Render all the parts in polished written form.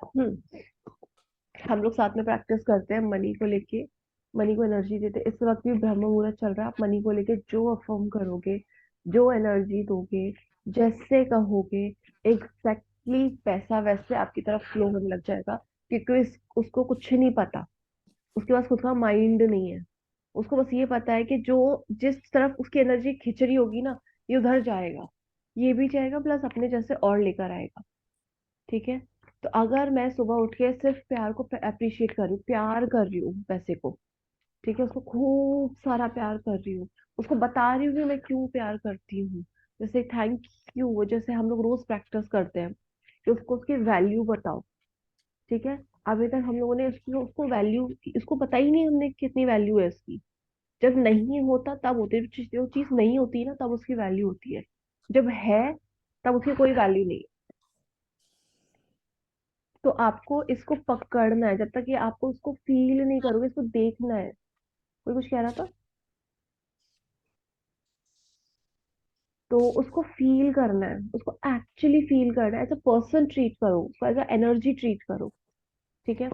हम्म हम लोग साथ में प्रैक्टिस करते हैं मनी को लेके, मनी को एनर्जी देते हैं। इस वक्त भी ब्रह्म मुहूर्त चल रहा है, आप मनी को लेके जो अफर्म करोगे, जो एनर्जी दोगे, जैसे कहोगे, एग्जैक्टली पैसा वैसे आपकी तरफ फ्लो होने लग जाएगा। क्योंकि उसको कुछ नहीं पता, उसके पास खुद का माइंड नहीं है। उसको बस ये पता है कि जो जिस तरफ उसकी एनर्जी खिंच रही होगी ना, ये उधर जाएगा, ये भी जाएगा प्लस अपने जैसे और लेकर आएगा। ठीक है। तो अगर मैं सुबह उठ के सिर्फ प्यार को अप्रिशिएट कर रही हूँ, प्यार कर रही हूँ पैसे को, ठीक है, उसको खूब सारा प्यार कर रही हूँ, उसको बता रही हूँ कि मैं क्यों प्यार करती हूँ, जैसे थैंक यू, जैसे हम लोग रोज प्रैक्टिस करते हैं कि उसको उसकी वैल्यू बताओ। ठीक है। अभी तक हम लोगों ने उसको उसको वैल्यू, इसको पता ही नहीं हमने कितनी वैल्यू है इसकी। जब नहीं होता तब होती है, जो चीज नहीं होती ना तब उसकी वैल्यू होती है। जब है तब उसकी कोई वैल्यू नहीं। तो आपको इसको पकड़ना है, जब तक ये आपको उसको फील नहीं करोगे, इसको देखना है। कोई कुछ कह रहा था। तो उसको फील करना है, उसको एक्चुअली फील करना है, एज अ पर्सन ट्रीट करो उसको, एज अ एनर्जी ट्रीट करो। ठीक है।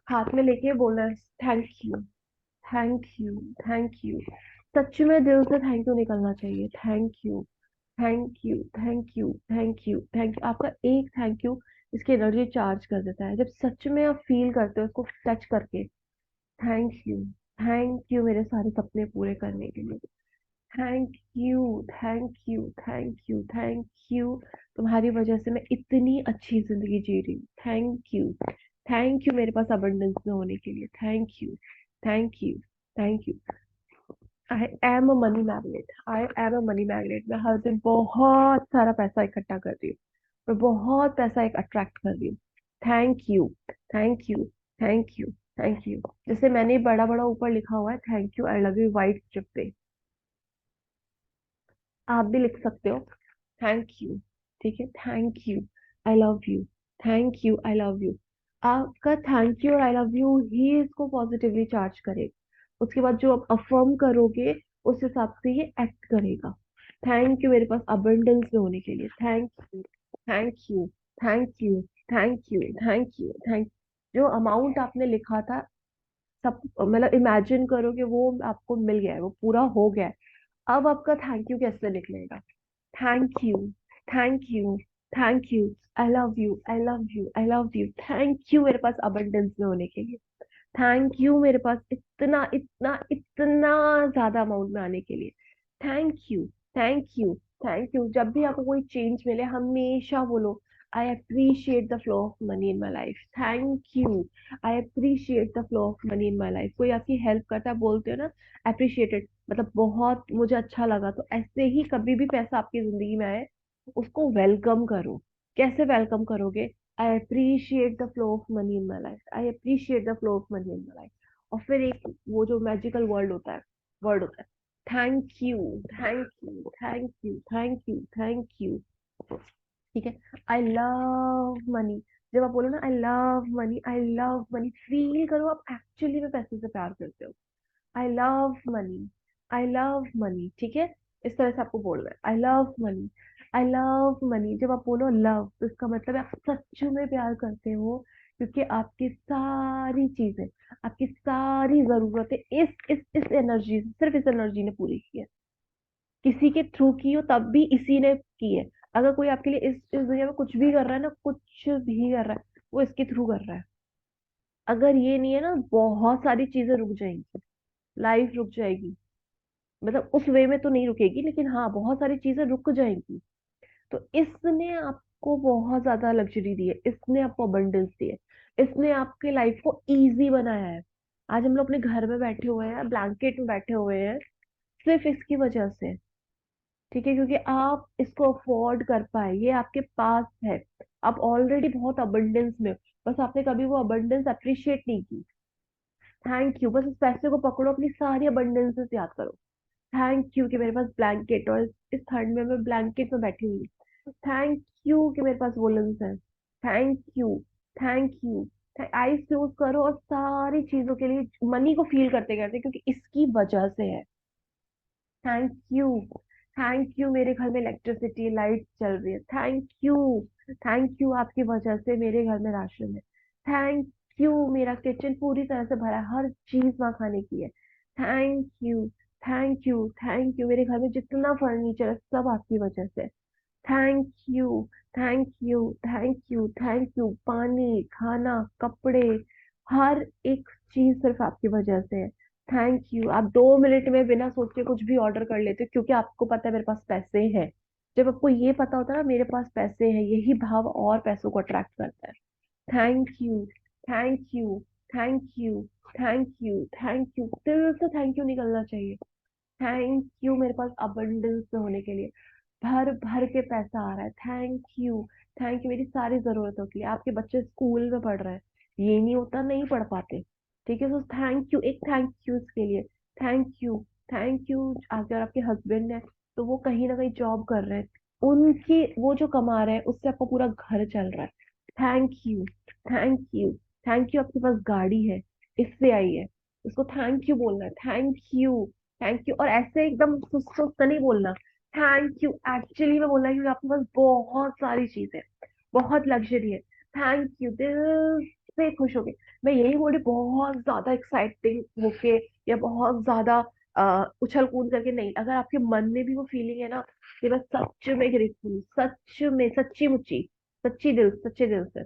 हाथ में लेके बोलना है thank you, thank you, thank you. सच में दिल से थैंक यू निकलना चाहिए। Thank you, thank you, thank you, thank you, thank you. आपका एक थैंक यू इसकी एनर्जी चार्ज कर देता है। जब सच में आप फील करते हो उसको टच करके, थैंक यू, थैंक यू मेरे सारे सपने पूरे करने के लिए, thank you, thank you, thank you, thank you, तुम्हारी वजह से मैं इतनी अच्छी जिंदगी जी रही हूँ, थैंक यू, थैंक यू मेरे पास अबंडेंस में होने के लिए, thank you, thank you, thank you. I am a money magnet, I am a money magnet. मैं हर दिन बहुत सारा पैसा इकट्ठा कर रही हूँ, मैं बहुत पैसा एक अट्रैक्ट कर रही हूँ। Thank you, thank you, thank you, thank you. जैसे मैंने बड़ा बड़ा ऊपर लिखा हुआ है thank you I love you white strip पे, आप भी लिख सकते हो थैंक यू। ठीक है। Thank you, I love you, thank you, I love you. आपका थैंक यू और आई लव यू ही इसको पॉजिटिवली चार्ज करेगा। उसके बाद जो आप अफर्म करोगे उस हिसाब से ये एक्ट करेगा। थैंक यू मेरे पास अबंडेंस में होने के लिए, thank you, thank you, thank you, thank you, thank you, thank. जो अमाउंट आपने लिखा था, सब मतलब इमेजिन करो कि वो आपको मिल गया है, वो पूरा हो गया है। अब आपका थैंक यू कैसे निकलेगा। Thank you, thank you, thank you, I love you, I love you, I love you, thank you मेरे पास अबंडेंस में होने के लिए, थैंक यू मेरे पास इतना इतना इतना ज्यादा अमाउंट में आने के लिए, thank you, thank you, thank you. जब भी आपको कोई चेंज मिले हमेशा बोलो I appreciate the flow of money in my life, thank you, I appreciate the flow of money in my life. कोई आपकी हेल्प करता है बोलते हो ना अप्रिशिएटेड, मतलब बहुत मुझे अच्छा लगा। तो ऐसे ही कभी भी पैसा आपकी जिंदगी में आए उसको वेलकम करो। कैसे वेलकम करोगे। I appreciate the flow of money in my life, I appreciate the flow of money in my life. और फिर एक वो जो मैजिकल वर्ड होता है thank you, thank you, thank you, thank you, thank you. ठीक है। I love money. जब आप बोलो ना I love money, I love money, feel करो आप एक्चुअली में पैसे से प्यार करते हो। I love money, I love money. ठीक है। इस तरह से आपको बोलना है I love money, I love money. जब आप बोलो लव तो इसका मतलब है आप सच में प्यार करते हो, क्योंकि आपकी सारी चीजें, आपकी सारी जरूरतें इस एनर्जी, सिर्फ इस एनर्जी ने पूरी की है। किसी के थ्रू की हो तब भी इसी ने की है। अगर कोई आपके लिए इस दुनिया में कुछ भी कर रहा है ना, कुछ भी कर रहा है, वो इसके थ्रू कर रहा है। अगर ये नहीं है ना, बहुत सारी चीजें रुक जाएंगी, लाइफ रुक जाएगी। मतलब उस वे में तो नहीं रुकेगी, लेकिन हाँ बहुत सारी चीजें रुक जाएंगी। तो इसने आपको बहुत ज्यादा लग्जरी दी है, इसने आपको अबंडेंस दी है, इसने आपकी लाइफ को इजी बनाया है। आज हम लोग अपने घर में बैठे हुए हैं, ब्लैंकेट में बैठे हुए हैं, सिर्फ इसकी वजह से। ठीक है। क्योंकि आप इसको अफोर्ड कर पाए, ये आपके पास है। आप ऑलरेडी बहुत अबंडेंस में हो, बस आपने कभी वो अबंडेंस अप्रिशिएट नहीं की। थैंक यू, बस इस पैसे को पकड़ो, अपनी सारी अबंडेंसेस याद करो। थैंक यू कि मेरे पास ब्लैंकेट, और इस ठंड में मैं ब्लैंकेट में बैठी हुई हूँ। थैंक यू कि मेरे पास वोलेंस है। Thank you, thank you. Eyes close करो और सारी चीजों के लिए मनी को फील करते करते, क्योंकि इसकी वजह से है। थैंक यू, थैंक यू मेरे घर में इलेक्ट्रिसिटी लाइट चल रही है, थैंक यू। थैंक यू आपकी वजह से मेरे घर में राशन है। थैंक यू मेरा किचन पूरी तरह से भरा है, हर चीज वहां खाने की है। Thank you. Thank you. Thank you मेरे घर में जितना फर्नीचर है सब आपकी वजह से। Thank you. Thank you. Thank you. Thank you पानी खाना कपड़े, हर एक चीज सिर्फ आपकी वजह से है। Thank you. आप 2 मिनट में बिना सोचे कुछ भी ऑर्डर कर लेते हो क्योंकि आपको पता है मेरे पास पैसे हैं। जब आपको ये पता होता है ना मेरे पास पैसे हैं, यही भाव और पैसों को अट्रैक्ट करता है। Thank you. Thank you. Thank you. Thank you. Thank you दिल से थैंक यू निकलना चाहिए। थैंक यू मेरे पास अबंडेंस होने के लिए, भर भर के पैसा आ रहा है। Thank you. थैंक यू मेरी सारी जरूरतों के लिए। आपके बच्चे स्कूल में पढ़ रहे हैं, ये नहीं होता नहीं पढ़ पाते, ठीक है, तो थैंक यू, एक थैंक यू इसके लिए। Thank you. Thank you. अगर आपके हस्बैंड है तो वो कहीं ना कहीं जॉब कर रहे हैं, उनकी वो जो कमा रहे हैं उससे आपका पूरा घर चल रहा है। Thank you. Thank you. Thank you आपके पास गाड़ी है, इससे आई है, उसको थैंक यू बोलना है। Thank you. थैंक यू और ऐसे एकदम सुस्त सुस्त नहीं बोलना। थैंक यू एक्चुअली में बोलना है क्योंकि आपके पास बहुत सारी चीज है, बहुत लग्जरी है। थैंक यू दिल से खुश होके। मैं यही बोल रही बहुत ज्यादा एक्साइटिंग होके या बहुत ज्यादा उछल कूद करके नहीं, अगर आपके मन में भी वो फीलिंग है ना कि मैं सच में ग्रेटफुल हूँ, सच में सच्ची मुच्ची, सच्ची दिल सच्चे दिल से,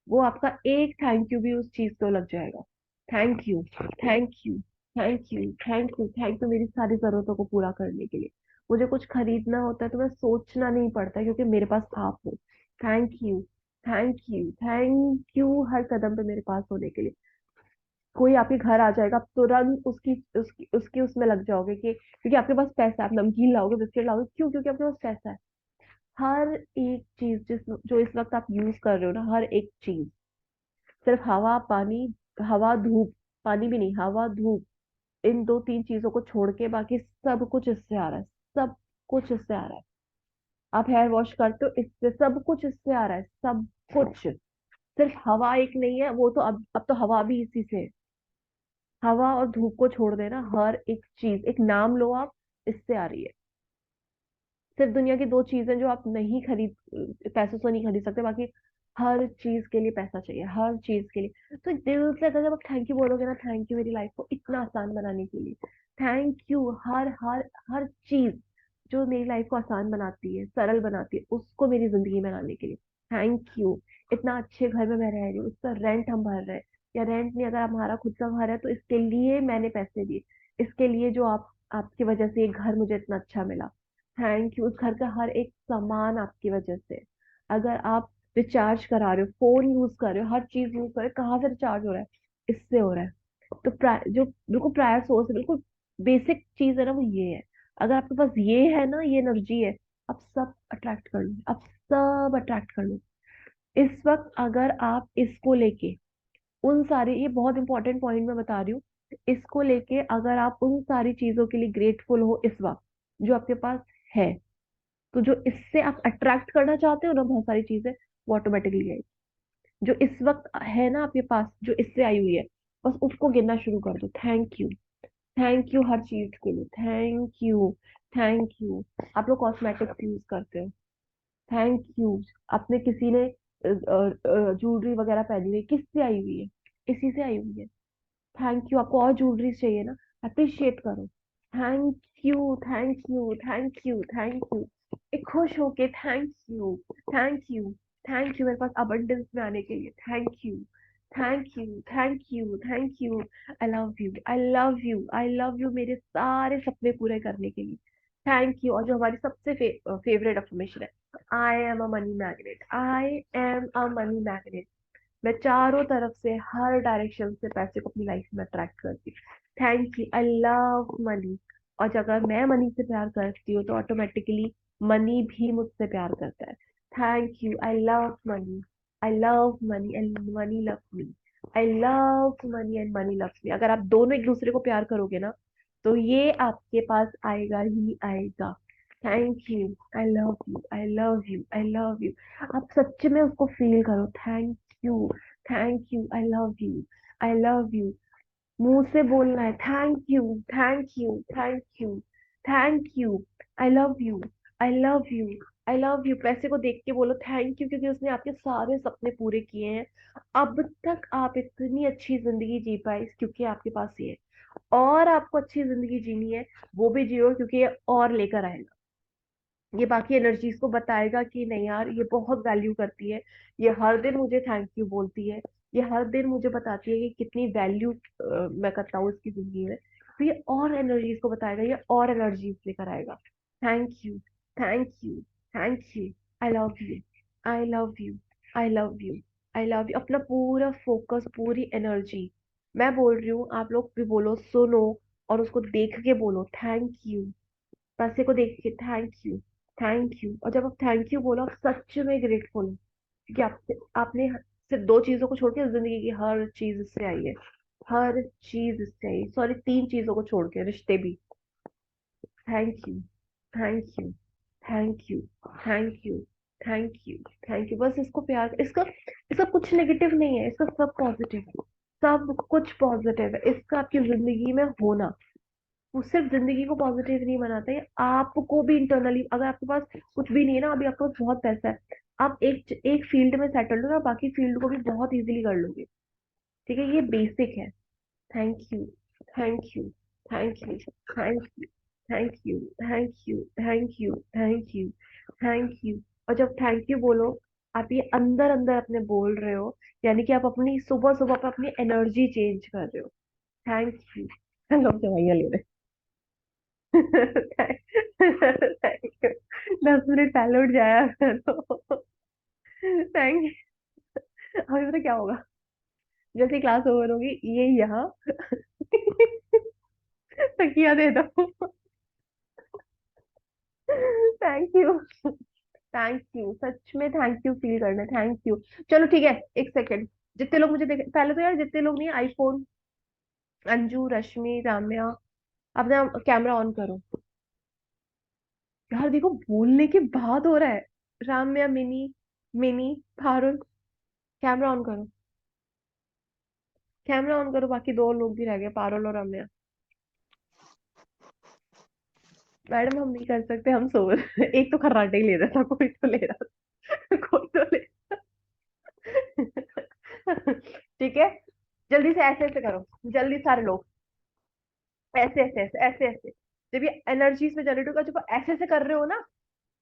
वो आपका एक थैंक यू भी उस चीज को लग जाएगा। Thank you. Thank you. Thank you. Thank you. Thank you मेरी सारी जरूरतों को पूरा करने के लिए। मुझे कुछ खरीदना होता है तो मैं सोचना नहीं पड़ता क्योंकि मेरे पास आप हो। Thank you. Thank you. Thank you हर कदम पे मेरे पास होने के लिए। कोई आपके घर आ जाएगा आप तुरंत उसकी उसकी उसकी उसमें लग जाओगे कि क्योंकि आपके पास पैसा है, आप नमकीन लाओगे बिस्किट लाओगे, क्यों? क्योंकि आपके पास पैसा है। हर एक चीज जो इस वक्त आप यूज कर रहे हो ना, हर एक चीज, सिर्फ हवा पानी, हवा धूप, पानी भी नहीं, हवा धूप, इन 2-3 चीजों को छोड़ के बाकी सब कुछ इससे आ रहा है। सब कुछ इससे आ रहा है। आप हेयर वॉश करते हो इससे, सब कुछ इससे आ रहा है, सब कुछ। सिर्फ हवा एक नहीं है, वो तो अब तो हवा भी इसी से है। हवा और धूप को छोड़ देना, हर एक चीज, एक नाम लो आप, इससे आ रही है। सिर्फ दुनिया की 2 चीजें जो आप नहीं खरीद, पैसों से नहीं खरीद सकते, बाकी हर चीज के लिए पैसा चाहिए, हर चीज के लिए। तो दिल से अगर जब आप थैंक यू बोलोगे ना, थैंक यू मेरी लाइफ को इतना आसान बनाने के लिए, थैंक यू हर हर हर चीज जो मेरी लाइफ को आसान बनाती है, सरल बनाती है, उसको मेरी जिंदगी में लाने के लिए। Thank you. इतना अच्छे घर में मैं रह रही हूँ, उसका रेंट हम भर रहे हैं, या रेंट नहीं, अगर हमारा खुद का घर है तो इसके लिए मैंने पैसे दिए, इसके लिए जो आप, आपकी वजह से ये घर मुझे इतना अच्छा मिला। Thank you. उस घर का हर एक सामान आपकी वजह से। अगर आप रिचार्ज करा रहे हो, फोन यूज कर रहे हो, हर चीज यूज कर रहे हो, कहाँ से रिचार्ज हो रहा है? इससे हो रहा है। तो जो बिल्कुल प्रायर सोर्स है, बिल्कुल बेसिक चीज है ना, वो ये है। अगर आपके पास ये है ना, ये एनर्जी है, आप सब अट्रैक्ट कर लो, आप सब अट्रैक्ट कर लो। इस वक्त अगर आप इसको लेके उन सारे, ये बहुत इंपॉर्टेंट पॉइंट मैं बता रही हूँ, इसको लेके अगर आप उन सारी चीजों के लिए ग्रेटफुल हो इस वक्त जो आपके पास है, तो जो इससे आप अट्रैक्ट करना चाहते हो ना बहुत सारी चीजें, वो ऑटोमेटिकली आएगी। जो इस वक्त है ना आपके पास, जो इससे आई हुई है, बस उसको गिनना शुरू कर दो। Thank you. थैंक यू हर चीज के लिए। Thank you. Thank you. आप लोग कॉस्मेटिक्स यूज करते हो, थैंक यू। आपने किसी ने ज्वेलरी वगैरह पहनी हुई है, किससे आई हुई है? इसी से आई हुई है। Thank you. आपको और ज्वेलरी चाहिए ना, अप्रिशिएट करो। Thank you. Thank you. Thank you. Thank you. एक खुश होके thank you. Thank you. Thank you मेरे पास अबंडेंस में आने के लिए। Thank you. Thank you. Thank you. Thank you. I love you. I love you. I love you मेरे सारे सपने पूरे करने के लिए। Thank you. और जो हमारी सबसे फेवरेट अफर्मेशन है, I am a money magnet. I am a money magnet. मैं चारों तरफ से हर डायरेक्शन से पैसे को अपनी लाइफ में अट्रैक्ट करती हूँ। Thank you. I love money. और अगर मैं मनी से प्यार करती हूँ तो ऑटोमेटिकली मनी भी मुझसे प्यार करता है। Thank you. I love money. I love money and money love me. I love money and money love me. अगर आप दोनों एक दूसरे को प्यार करोगे ना, तो ये आपके पास आएगा ही आएगा। Thank you. I love you. I love you. I love you. आप सच में उसको फील करो। Thank you. Thank you. I love you. I love you. मुंह से बोलना है thank you. Thank you. Thank you. Thank you. I love you, I love you, I love you. पैसे को देख के बोलो थैंक यू, क्योंकि उसने आपके सारे सपने पूरे किए हैं। अब तक आप इतनी अच्छी जिंदगी जी पाए क्योंकि आपके पास ये है। और आपको अच्छी जिंदगी जीनी है, वो भी जियो, क्योंकि ये और लेकर आएगा। ये बाकी एनर्जीज को बताएगा कि नहीं यार, ये बहुत वैल्यू करती है, ये हर दिन मुझे थैंक यू बोलती है, ये हर दिन मुझे बताती है कि कितनी वैल्यू मैं करता हूँ इसकी जिंदगी में। तो ये और एनर्जीज को बताएगा, ये और एनर्जीज लेकर आएगा। Thank you, thank you, thank you, I love you, I love you, I love you, I love you. अपना पूरा फोकस, पूरी एनर्जी, मैं बोल रही हूँ, आप लोग भी बोलो, सुनो, और उसको देख के बोलो थैंक यू। पैसे को देख के थैंक यू, थैंक यू। और जब आप थैंक यू बोलो, आप सच में ग्रेटफुल हो, क्योंकि आपने सिर्फ दो चीजों को छोड़ के जिंदगी की हर चीज इससे आई है। हर चीज इससे आई, सॉरी, तीन चीजों को छोड़ के, रिश्ते भी। Thank you, thank you, thank you, thank you, thank you, thank you. बस इसको प्यार, इसका इसका कुछ नेगेटिव नहीं है, इसका सब पॉजिटिव है। सब कुछ पॉजिटिव है इसका, आपकी जिंदगी में होना। वो सिर्फ जिंदगी को पॉजिटिव नहीं बनाता है, आपको भी इंटरनली, अगर आपके पास कुछ भी नहीं है ना, अभी आपके पास बहुत पैसा है, आप एक एक फील्ड में सेटल हो ना, बाकी फील्ड को भी बहुत इजीली कर लोगे। ठीक है, ये बेसिक है। Thank you, thank you, thank you, thank you, thank you, thank you, thank you, thank you, thank you. और जब थैंक यू बोलो, आप ये अंदर अंदर अपने बोल रहे हो, यानी कि आप अपनी सुबह सुबह पे अपनी एनर्जी चेंज कर रहे हो। Thank you. लोग दवाइयाँ ले थैंक यू। 10 मिनट पहले उठ जाया करो। थैंक। अभी पता क्या होगा, जैसे क्लास ओवर होगी, ये यहाँ तकिया दे दो। थैंक यू, थैंक यू, सच में थैंक यू फील करना, थैंक यू। चलो ठीक है, एक सेकंड। जितने लोग मुझे देख, पहले तो यार जितने लोग नहीं, आईफोन, अंजू, रश्मि, राम्या, अपना कैमरा ऑन करो। यार देखो, बोलने के बाद हो रहा है। Ramya, mini, mini, Parul, camera on करो, कैमरा ऑन करो। बाकी दो लोग भी रह गए, पारुल और रम्या। मैडम हम नहीं कर सकते, हम सो रहे। एक तो खर्राटे ही ले रहा था, कोई तो ले रहा था, कोई तो ले। ठीक है, जल्दी से ऐसे ऐसे करो, जल्दी सारे लोग, ऐसे ऐसे ऐसे ऐसे ऐसे। जब ये एनर्जीज में जनरेट होगा, जब आप ऐसे ऐसे कर रहे हो ना,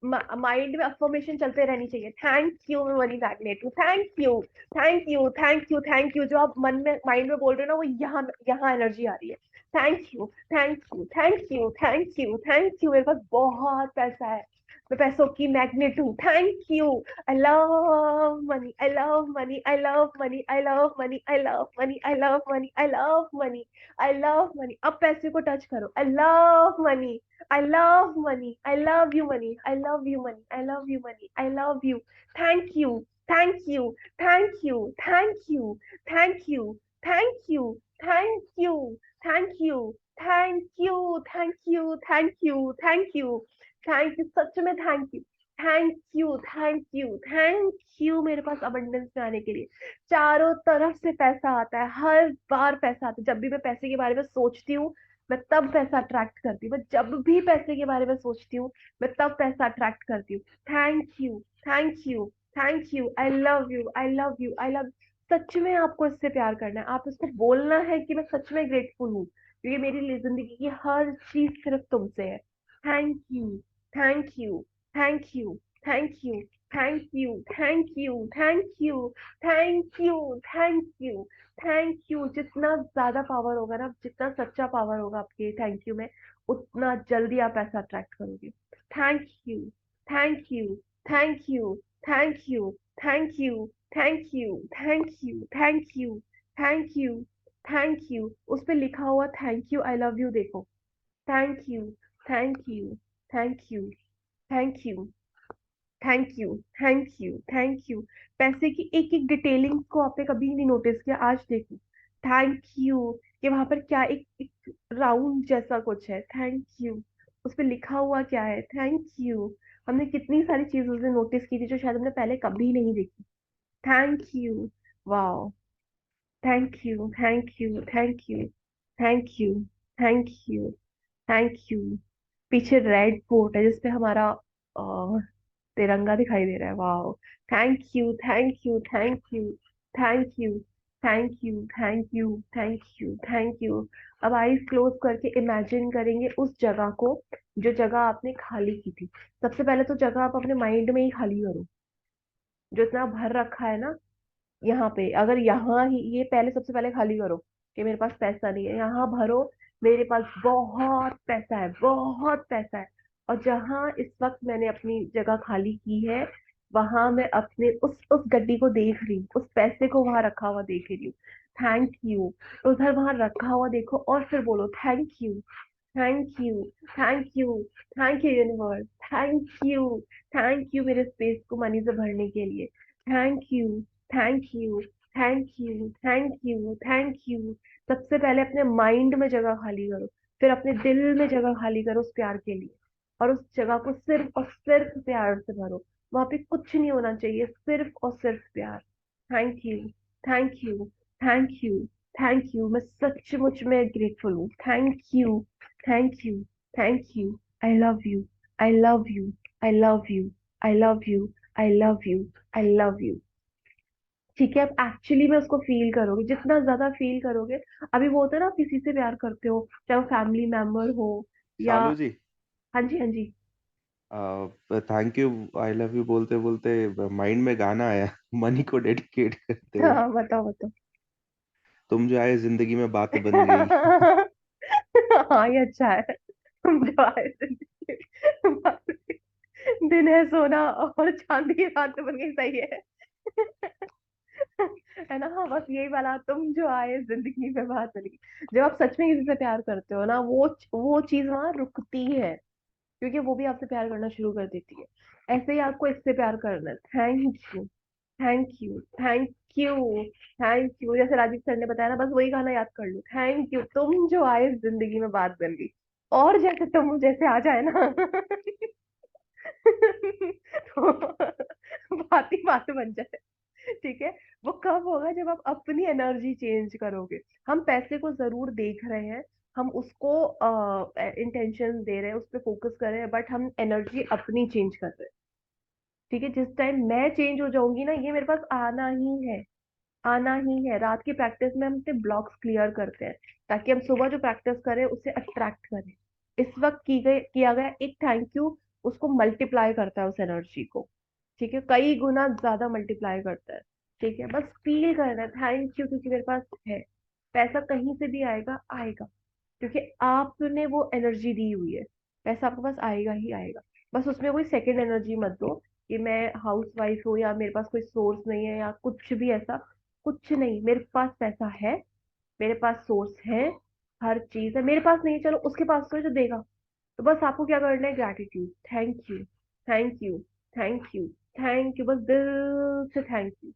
माइंड में अफर्मेशन चलते रहनी चाहिए। थैंक यू, मैं मनी मैग्नेट हूँ, thank you, thank you, thank you, thank you. जो आप मन में, माइंड में बोल रहे हो ना, वो यहाँ यहाँ एनर्जी आ रही है। Thank you, thank you, thank you, thank you, thank you. मेरे पास बहुत पैसा है, मैं पैसों की मैग्नेट हूँ। Thank you, I love money, I love money, I love money, I love money, I love money, I love money, I love money, I love money. अब पैसे को टच करो, I love money, I love money. I love you, money. I love you, money. I love you, money. I love you. Thank you. Thank you. Thank you. Thank you. Thank you. Thank you. Thank you. Thank you. Thank you. Thank you. Thank you. Thank you. Thank you. सच में thank you, thank you, thank you, thank you. मेरे पास abundance में आने के लिए चारों तरफ से पैसा आता है, हर बार पैसा आता है। जब भी मैं पैसे के बारे में सोचती हूँ, मैं तब पैसा अट्रैक्ट करती हूँ। मैं जब भी पैसे के बारे में सोचती हूँ, मैं तब पैसा अट्रैक्ट करती हूँ। Thank you, thank you, thank you, I love you, I love you, I love. सच में आपको इससे प्यार करना है, आप इसको बोलना है कि मैं सच में ग्रेटफुल हूँ, क्योंकि मेरी जिंदगी की हर चीज सिर्फ तुमसे है। Thank you, thank you, thank you, thank you, thank you, thank you, thank you, thank you, thank you, thank you. जितना ज्यादा पावर होगा ना, जितना सच्चा पावर होगा आपके थैंक यू में, उतना जल्दी आप ऐसा अट्रैक्ट करोगे। Thank you, thank you, thank you, thank you, thank you, thank you, thank you, thank you, thank you, thank you. उस पे लिखा हुआ thank you, I love you देखो। Thank you, thank you, thank you, thank you, thank you, thank you, thank you. पैसे की एक एक detailing को आपने कभी नहीं नोटिस किया, आज देखो। थैंक यू, कि वहां पर क्या एक राउंड जैसा कुछ है, थैंक यू। उस पर लिखा हुआ क्या है, थैंक यू। हमने कितनी सारी चीजें उसे नोटिस की थी जो शायद हमने पहले कभी नहीं देखी। Thank you, wow. Thank you, thank you, thank you, thank you, thank you, thank you. पीछे रेड फोर्ट है जिसपे हमारा तिरंगा दिखाई दे रहा है। वाह। Thank you, thank you, thank you, thank you, thank you, thank you, thank you, thank you. अब आईज क्लोज करके इमेजिन करेंगे उस जगह को, जो जगह आपने खाली की थी। सबसे पहले तो जगह आप अपने माइंड में ही खाली करो, जो इतना भर रखा है ना। यहाँ पे अगर यहाँ ही ये पहले, सबसे पहले खाली करो कि मेरे पास पैसा नहीं है, यहाँ भरो मेरे पास बहुत पैसा है, बहुत पैसा है। और जहाँ इस वक्त मैंने अपनी जगह खाली की है, वहां मैं अपने उस गड्डी को देख रही हूँ, उस पैसे को वहां रखा हुआ देख रही हूँ। Thank you. उधर वहां रखा हुआ देखो और फिर बोलो thank you, thank you, thank you, thank you universe, thank you मेरे स्पेस को मनी से भरने के लिए। Thank you, thank you, thank you, thank you, thank you. सबसे पहले अपने माइंड में जगह खाली करो, फिर अपने दिल में जगह खाली करो उस प्यार के लिए। और उस जगह को सिर्फ और सिर्फ प्यार से भरो। वहां पे कुछ नहीं होना चाहिए, सिर्फ और सिर्फ प्यार। Thank you, thank you, thank you, thank you. मैं सचमुच में ग्रेटफुल हूँ। Thank you, thank you, thank you. I love you, I love you, I love you, I love you, I love you, I love you. ठीक है, अब actually में उसको feel करोगे, जितना ज्यादा फील करोगे। अभी वो होता है ना, आप किसी से प्यार करते हो, चाहे वो फैमिली मेंबर हो या। शालू जी, हाँ जी, हाँ जी। Thank you I love you बोलते बोलते माइंड में गाना आया मनी को डेडिकेट करते हुए। हाँ, बताओ बताओ। तुम जो आए जिंदगी में बात बन गई। हाँ, ये अच्छा है। तुम जो आए जिंदगी में बात बन गई। दिन है सोना और चांदी की बात बन गई, सही है। है ना। हाँ, बस यही वाला, तुम जो आए जिंदगी में बात बन गई। जब आप सच में किसी से प्यार करते हो ना, वो चीज वहां रुकती है, क्योंकि वो भी आपसे प्यार करना शुरू कर देती है। ऐसे ही आपको इससे प्यार करना है। Thank you, thank you, thank you, thank you. जैसे राजीव सर ने बताया ना, बस वही गाना याद कर लो, थैंक यू, तुम जो आए जिंदगी में बात बन गई। और जैसे तुम जैसे आ जाए ना तो बात ही बात बन जाए। ठीक है। वो कब होगा, जब आप अपनी एनर्जी चेंज करोगे। हम पैसे को जरूर देख रहे हैं, हम उसको इंटेंशन दे रहे हैं, उस पर फोकस कर रहे हैं, बट हम एनर्जी अपनी चेंज कर रहे हैं। ठीक है, जिस टाइम मैं चेंज हो जाऊंगी ना, ये मेरे पास आना ही है, आना ही है। रात की प्रैक्टिस में हम अपने ब्लॉक्स क्लियर करते हैं, ताकि हम सुबह जो प्रैक्टिस करें उसे अट्रैक्ट करें। इस वक्त किया गया एक थैंक यू उसको मल्टीप्लाई करता है, उस एनर्जी को। ठीक है, कई गुना ज्यादा मल्टीप्लाई करता है। ठीक है, बस फील करना है थैंक यू, क्योंकि मेरे पास है। पैसा कहीं से भी आएगा, आएगा, क्योंकि आपने वो एनर्जी दी हुई है। पैसा आपके पास आएगा ही आएगा। बस उसमें कोई सेकंड एनर्जी मत दो कि मैं हाउस वाइफ हूँ या मेरे पास कोई सोर्स नहीं है या कुछ भी ऐसा। कुछ नहीं, मेरे पास पैसा है, मेरे पास सोर्स है, हर चीज है। मेरे पास नहीं है, चलो उसके पास तो है जो देगा। तो बस आपको क्या करना है, gratitude. Thank you, thank you, thank you, thank you. बस दिल से थैंक यू,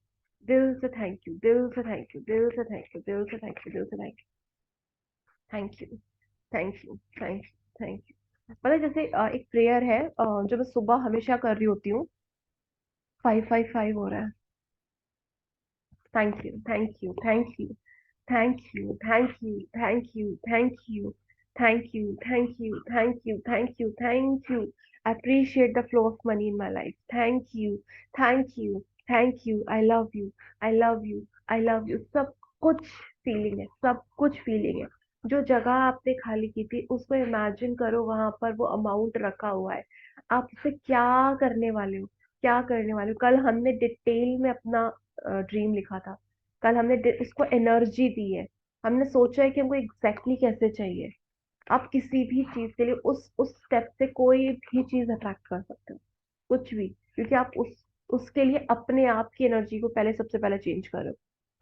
दिल से थैंक यू, दिल से थैंक यू, दिल से थैंक यू, दिल से थैंक यू, दिल से thank you, thank you, thank you, thank you, thank you. पता है, जैसे एक प्रेयर है जो मैं सुबह हमेशा कर रही होती हूँ। 555 हो रहा है। Thank you, thank you, thank you, thank you, thank you, thank you, thank you, thank you, thank you, thank you, thank you, thank you. Appreciate the flow of money in my life. Thank you, thank you, thank you. I love you, I love you, I love you. सब कुछ feeling है, सब कुछ feeling है। जो जगह आपने खाली की थी, उसको इमेजिन करो, वहां पर वो अमाउंट रखा हुआ है। आप उसे क्या करने वाले हो, क्या करने वाले हो। कल हमने डिटेल में अपना ड्रीम लिखा था। कल हमने उसको एनर्जी दी है। हमने सोचा है कि हमको एग्जैक्टली कैसे चाहिए। आप किसी भी चीज के लिए उस स्टेप से कोई भी चीज अट्रैक्ट कर सकते हो, कुछ भी, क्योंकि आप उसके लिए अपने आप की एनर्जी को पहले, सबसे पहले चेंज करो।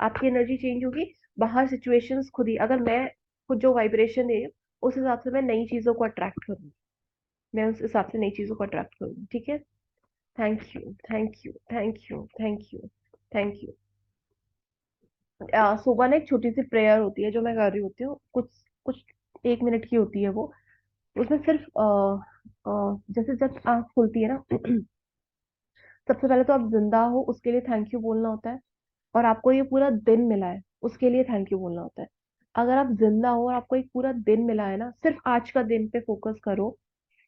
आपकी एनर्जी चेंज होगी, बाहर सिचुएशंस खुद ही, अगर मैं खुद जो वाइब्रेशन दे रही हूँ, उस हिसाब से मैं नई चीजों को अट्रैक्ट करूंगी। मैं उस हिसाब से नई चीजों को अट्रैक्ट करूंगी। ठीक है। Thank you, thank you, thank you, thank you, thank you. सुबह ना एक छोटी सी प्रेयर होती है जो मैं कर रही होती हूँ, कुछ कुछ 1 मिनट की होती है वो। उसमें सिर्फ जैसे जब आंख खुलती है ना, सबसे पहले तो आप जिंदा हो उसके लिए थैंक यू बोलना होता है। और आपको ये पूरा दिन मिला है, उसके लिए थैंक यू बोलना होता है। अगर आप जिंदा हो और आपको एक पूरा दिन मिला है ना, सिर्फ आज का दिन पे फोकस करो।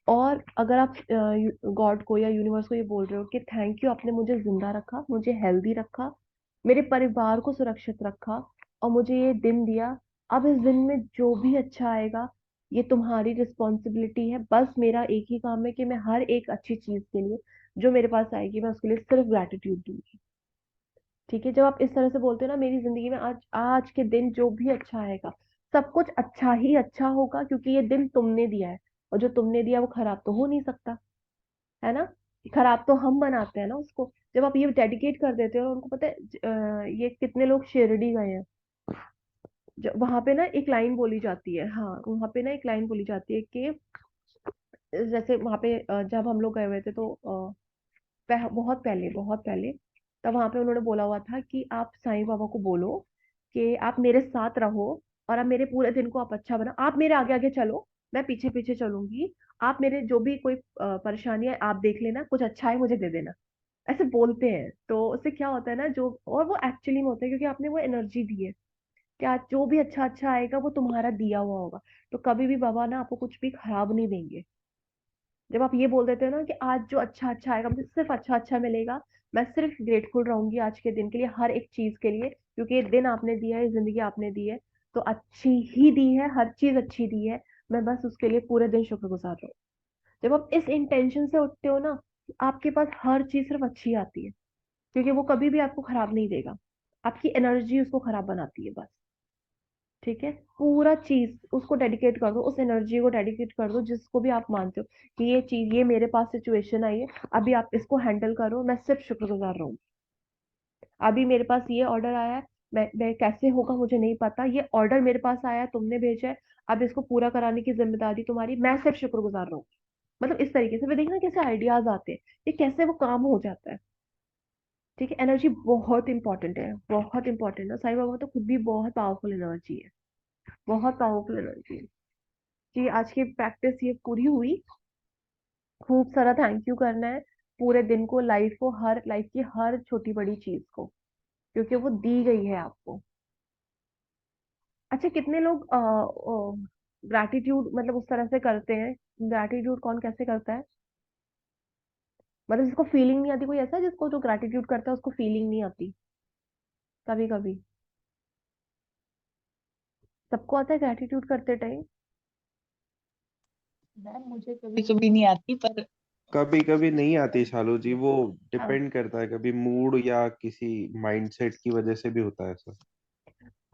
और अगर आप गॉड को या यूनिवर्स को ये बोल रहे हो कि थैंक यू, आपने मुझे जिंदा रखा, मुझे हेल्दी रखा, मेरे परिवार को सुरक्षित रखा, और मुझे ये दिन दिया। अब इस दिन में जो भी अच्छा आएगा, ये तुम्हारी रिस्पॉन्सिबिलिटी है। बस मेरा एक ही काम है कि मैं हर एक अच्छी चीज के लिए जो मेरे पास आएगी, मैं उसके लिए सिर्फ ग्रैटिट्यूड दूंगी। ठीक है, जब आप इस तरह से बोलते हो ना, मेरी जिंदगी में आज आज के दिन जो भी अच्छा आएगा, सब कुछ अच्छा ही अच्छा होगा, क्योंकि ये दिन तुमने दिया है, और जो तुमने दिया वो खराब तो हो नहीं सकता, है ना। खराब तो हम बनाते हैं ना उसको। जब आप ये डेडिकेट कर देते हो, और उनको पता है ये कितने लोग शिरडी गए हैं, जब वहां पे ना एक लाइन बोली जाती है, हाँ वहां पे ना एक लाइन बोली जाती है कि जैसे वहां पे जब हम लोग गए हुए थे, तो बहुत पहले, तब वहां पे उन्होंने बोला हुआ था कि आप साईं बाबा को बोलो कि आप मेरे साथ रहो, और आप मेरे पूरे दिन को आप अच्छा बना, आप मेरे आगे आगे चलो, मैं पीछे पीछे चलूंगी, आप मेरे जो भी कोई परेशानी है आप देख लेना, कुछ अच्छा है मुझे दे देना। ऐसे बोलते हैं, तो उससे क्या होता है ना, जो और वो एक्चुअली में होता है, क्योंकि आपने वो एनर्जी दी है कि आज जो भी अच्छा अच्छा आएगा वो तुम्हारा दिया हुआ होगा। तो कभी भी बाबा ना आपको कुछ भी खराब नहीं देंगे। जब आप ये बोल देते हो ना कि आज जो अच्छा अच्छा आएगा, मुझे सिर्फ अच्छा अच्छा मिलेगा, मैं सिर्फ ग्रेटफुल रहूंगी आज के दिन के लिए, हर एक चीज के लिए, क्योंकि ये दिन आपने दिया है, जिंदगी आपने दी है, तो अच्छी ही दी है, हर चीज अच्छी दी है, मैं बस उसके लिए पूरे दिन शुक्रगुजार रहूँ। जब आप इस इंटेंशन से उठते हो ना, आपके पास हर चीज सिर्फ अच्छी आती है, क्योंकि वो कभी भी आपको खराब नहीं देगा, आपकी एनर्जी उसको खराब बनाती है बस। ठीक है, पूरा चीज उसको डेडिकेट कर दो, उस एनर्जी को डेडिकेट कर दो, जिसको भी आप मानते हो कि ये चीज, ये मेरे पास सिचुएशन आई है, अभी आप इसको हैंडल करो, मैं सिर्फ शुक्रगुजार रहूँ। अभी मेरे पास ये ऑर्डर आया है, मैं कैसे होगा मुझे नहीं पता, ये ऑर्डर मेरे पास आया है, तुमने भेजा है, अब इसको पूरा कराने की जिम्मेदारी तुम्हारी, मैं सिर्फ शुक्रगुजार रहूँ। मतलब इस तरीके से वे देखना कैसे आइडियाज आते हैं, ये कैसे वो काम हो जाता है। ठीक है, एनर्जी बहुत इंपॉर्टेंट है, बहुत इंपॉर्टेंट है। साईं बाबा तो खुद भी बहुत पावरफुल एनर्जी है, बहुत पावरफुल एनर्जी है। कि आज की प्रैक्टिस ये पूरी हुई, खूब सारा थैंक यू करना है पूरे दिन को, लाइफ को, हर लाइफ की हर छोटी बड़ी चीज को, क्योंकि वो दी गई है आपको। अच्छा, कितने लोग ग्रैटिट्यूड मतलब उस तरह से करते हैं? ग्रैटिट्यूड कौन कैसे करता है? मतलब जिसको फीलिंग नहीं आती, कोई ऐसा है जिसको, जो ग्रैटिट्यूड करता है उसको फीलिंग नहीं आती? कभी कभी सबको आता है ग्रैटिट्यूड करते टाइम। मैम मुझे कभी कभी नहीं आती, पर कभी कभी नहीं आती शालू जी, वो हाँ, डिपेंड करता है, कभी मूड या किसी माइंडसेट की वजह से भी होता है ऐसा।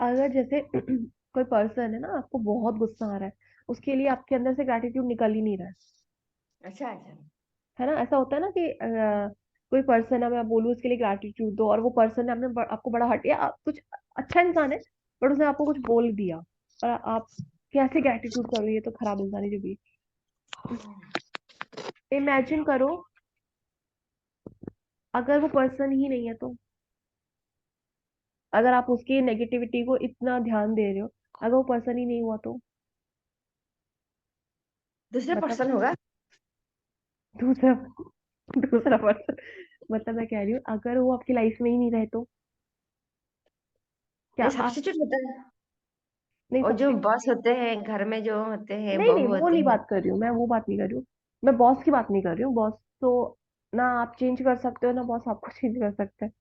अगर जैसे कोई पर्सन है ना, आपको बहुत गुस्सा आ रहा है, उसके लिए आपके अंदर से ग्रैटिट्यूड निकल ही नहीं रहा अच्छा अच्छा। है ना। ऐसा होता है ना कि कोई पर्सन है, मैं बोलूँ उसके लिए ग्रैटिट्यूड दो, और वो पर्सन ने आपको बड़ा हट या कुछ अच्छा इंसान है, बट उसने आपको कुछ बोल दिया, और आप कैसे ग्रैटिट्यूड करो, ये तो खराब इंसान है जो भी। इमेजिन करो, अगर वो पर्सन ही नहीं है तो, अगर आप उसकी नेगेटिविटी को इतना ध्यान दे रहे हो, अगर वो पर्सन ही नहीं हुआ तो, दूसरा मतलब पर्सन होगा। दूसरा दूसरा पर्सन, मतलब मैं कह रही हूँ अगर वो आपकी लाइफ में ही नहीं रहे तो, क्या ये आप, सब्स्टिट्यूट होता है। नहीं और जो सब्सिट्यूट, बॉस होते हैं घर में, जो होते हैं नहीं नहीं बहू वो होते नहीं हैं। बात कर रही हूँ मैं, वो बात नहीं कर रही हूँ। मैं बॉस की बात नहीं कर रही हूँ, बॉस तो ना आप चेंज कर सकते हो, ना बॉस आपको चेंज कर सकता है।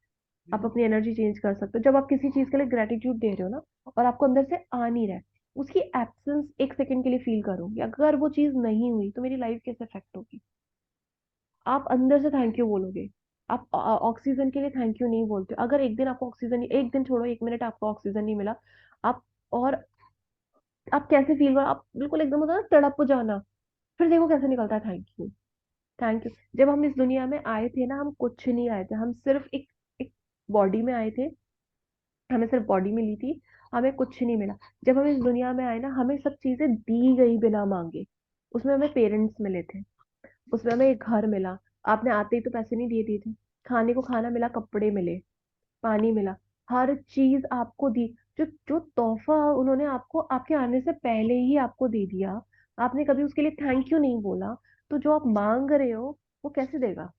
आप अपनी एनर्जी चेंज कर सकते हो, जब आप किसी चीज के लिए ग्रेटिट्यूड दे रहे हो ना, और आपको अंदर से आ नहीं रहा है, उसकी एब्सेंस एक सेकंड के लिए फील करो कि अगर वो चीज नहीं हुई तो मेरी लाइफ कैसे इफेक्ट होगी। आप अंदर से थैंक यू बोलोगे। आप ऑक्सीजन के लिए थैंक यू नहीं बोलते, अगर एक दिन आपको ऑक्सीजन, एक दिन छोड़ो, एक मिनट आपको ऑक्सीजन नहीं मिला, आप, और आप कैसे फील करो, आप बिल्कुल एकदम होता है ना तड़प जाना, फिर देखो कैसे निकलता है थैंक यू। Thank you. जब हम इस दुनिया में आए थे ना, हम कुछ नहीं आए थे, हम सिर्फ एक बॉडी में आए थे, हमें सिर्फ बॉडी मिली थी, हमें कुछ नहीं मिला। जब हम इस दुनिया में आए ना, हमें सब चीजें दी गई बिना मांगे। उसमें हमें पेरेंट्स मिले थे, उसमें हमें एक घर मिला, आपने आते ही तो पैसे नहीं दिए दिए थे, खाने को खाना मिला, कपड़े मिले, पानी मिला, हर चीज आपको दी। जो जो तोहफा उन्होंने आपको आपके आने से पहले ही आपको दे दिया, आपने कभी उसके लिए थैंक यू नहीं बोला, तो जो आप मांग रहे हो वो कैसे देगा?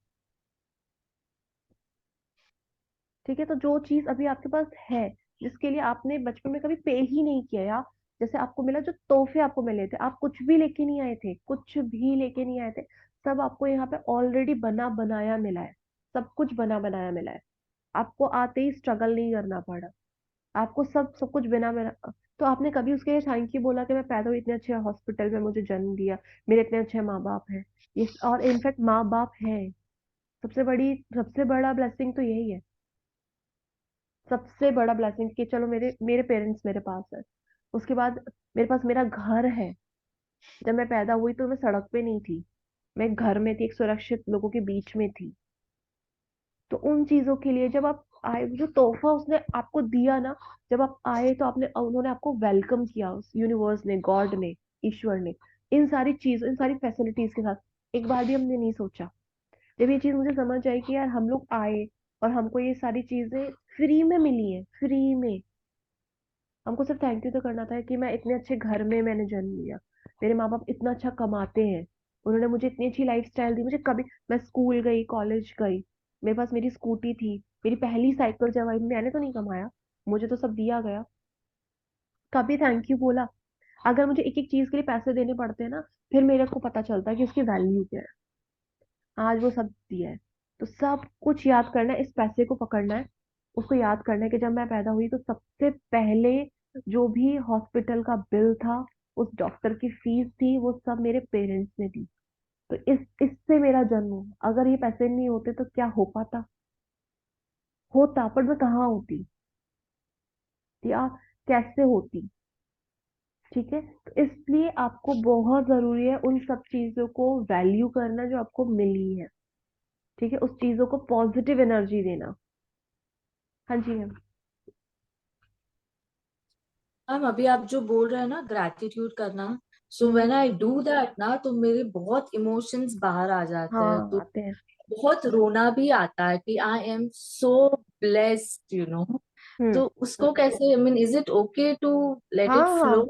ठीक है, तो जो चीज अभी आपके पास है, जिसके लिए आपने बचपन में कभी पे ही नहीं किया, या जैसे आपको मिला, जो तोहफे आपको मिले थे, आप कुछ भी लेके नहीं आए थे, कुछ भी लेके नहीं आए थे, सब आपको यहाँ पे ऑलरेडी बना बनाया मिला है। सब कुछ बना बनाया मिला है। आपको आते ही स्ट्रगल नहीं करना पड़ा। आपको सब सब कुछ बिना मेरा। तो आपने कभी उसके लिए थैंक यू बोला कि मैं पैदा हुई इतने अच्छे हॉस्पिटल में, मुझे जन्म दिया, मेरे इतने अच्छे माँ बाप हैं। ये और इनफैक्ट माँ बाप है, सबसे बड़ा ब्लेसिंग तो यही है। सबसे बड़ा ब्लेसिंग कि चलो मेरे मेरे पेरेंट्स मेरे पास है। उसके बाद मेरे पास मेरा घर है। जब मैं पैदा हुई तो मैं सड़क पे नहीं थी, मैं घर में थी, एक सुरक्षित लोगों के बीच में थी। तो उन चीजों के लिए जब आप आए, जो तोहफा उसने आपको दिया ना, जब आप आए तो आपने उन्होंने आपको वेलकम किया, उस यूनिवर्स ने, गॉड ने, ईश्वर ने, इन सारी चीजों, इन सारी फैसिलिटीज के साथ। एक बार भी हमने नहीं सोचा। जब ये चीज मुझे समझ आई कि यार हम लोग आए और हमको ये सारी चीजें फ्री में मिली है, फ्री में। हमको सिर्फ थैंक यू तो करना था कि मैं इतने अच्छे घर में मैंने जन्म लिया, मेरे माँ बाप इतना अच्छा कमाते हैं, उन्होंने मुझे इतनी अच्छी लाइफ स्टाइल दी। मुझे कभी, मैं स्कूल गई, कॉलेज गई, मेरे पास मेरी स्कूटी थी, मेरी पहली साइकिल जब आई, मैंने तो नहीं कमाया, मुझे तो सब दिया गया। कभी थैंक यू बोला? अगर मुझे एक एक चीज के लिए पैसे देने पड़ते हैं ना, फिर मेरे को पता चलता है कि उसकी वैल्यू क्या है। आज वो सब दिया है। तो सब कुछ याद करना है, इस पैसे को पकड़ना है, उसको याद करना है कि जब मैं पैदा हुई तो सबसे पहले जो भी हॉस्पिटल का बिल था, उस डॉक्टर की फीस थी, वो सब मेरे पेरेंट्स ने दी। तो इस इससे मेरा जन्म हुआ। अगर ये पैसे नहीं होते तो क्या हो पाता? होता, पर मैं कहाँ होती, या कैसे होती? ठीक है, तो इसलिए आपको बहुत जरूरी है उन सब चीजों को वैल्यू करना जो आपको मिली है। ठीक है, उस चीजों को पॉजिटिव एनर्जी देना। हाँ जी मैम। मैम अभी आप जो बोल रहे हैं ना ग्रैटिट्यूड करना, सो हम्म। व्हेन आई डू दैट ना तो मेरे बहुत इमोशंस बाहर आ जाते हैं, हाँ, तो आते हैं। बहुत रोना भी आता है कि आई एम सो ब्लेस्ड हम्म। तो उसको कैसे, I mean is it okay to let हाँ इट फ्लो?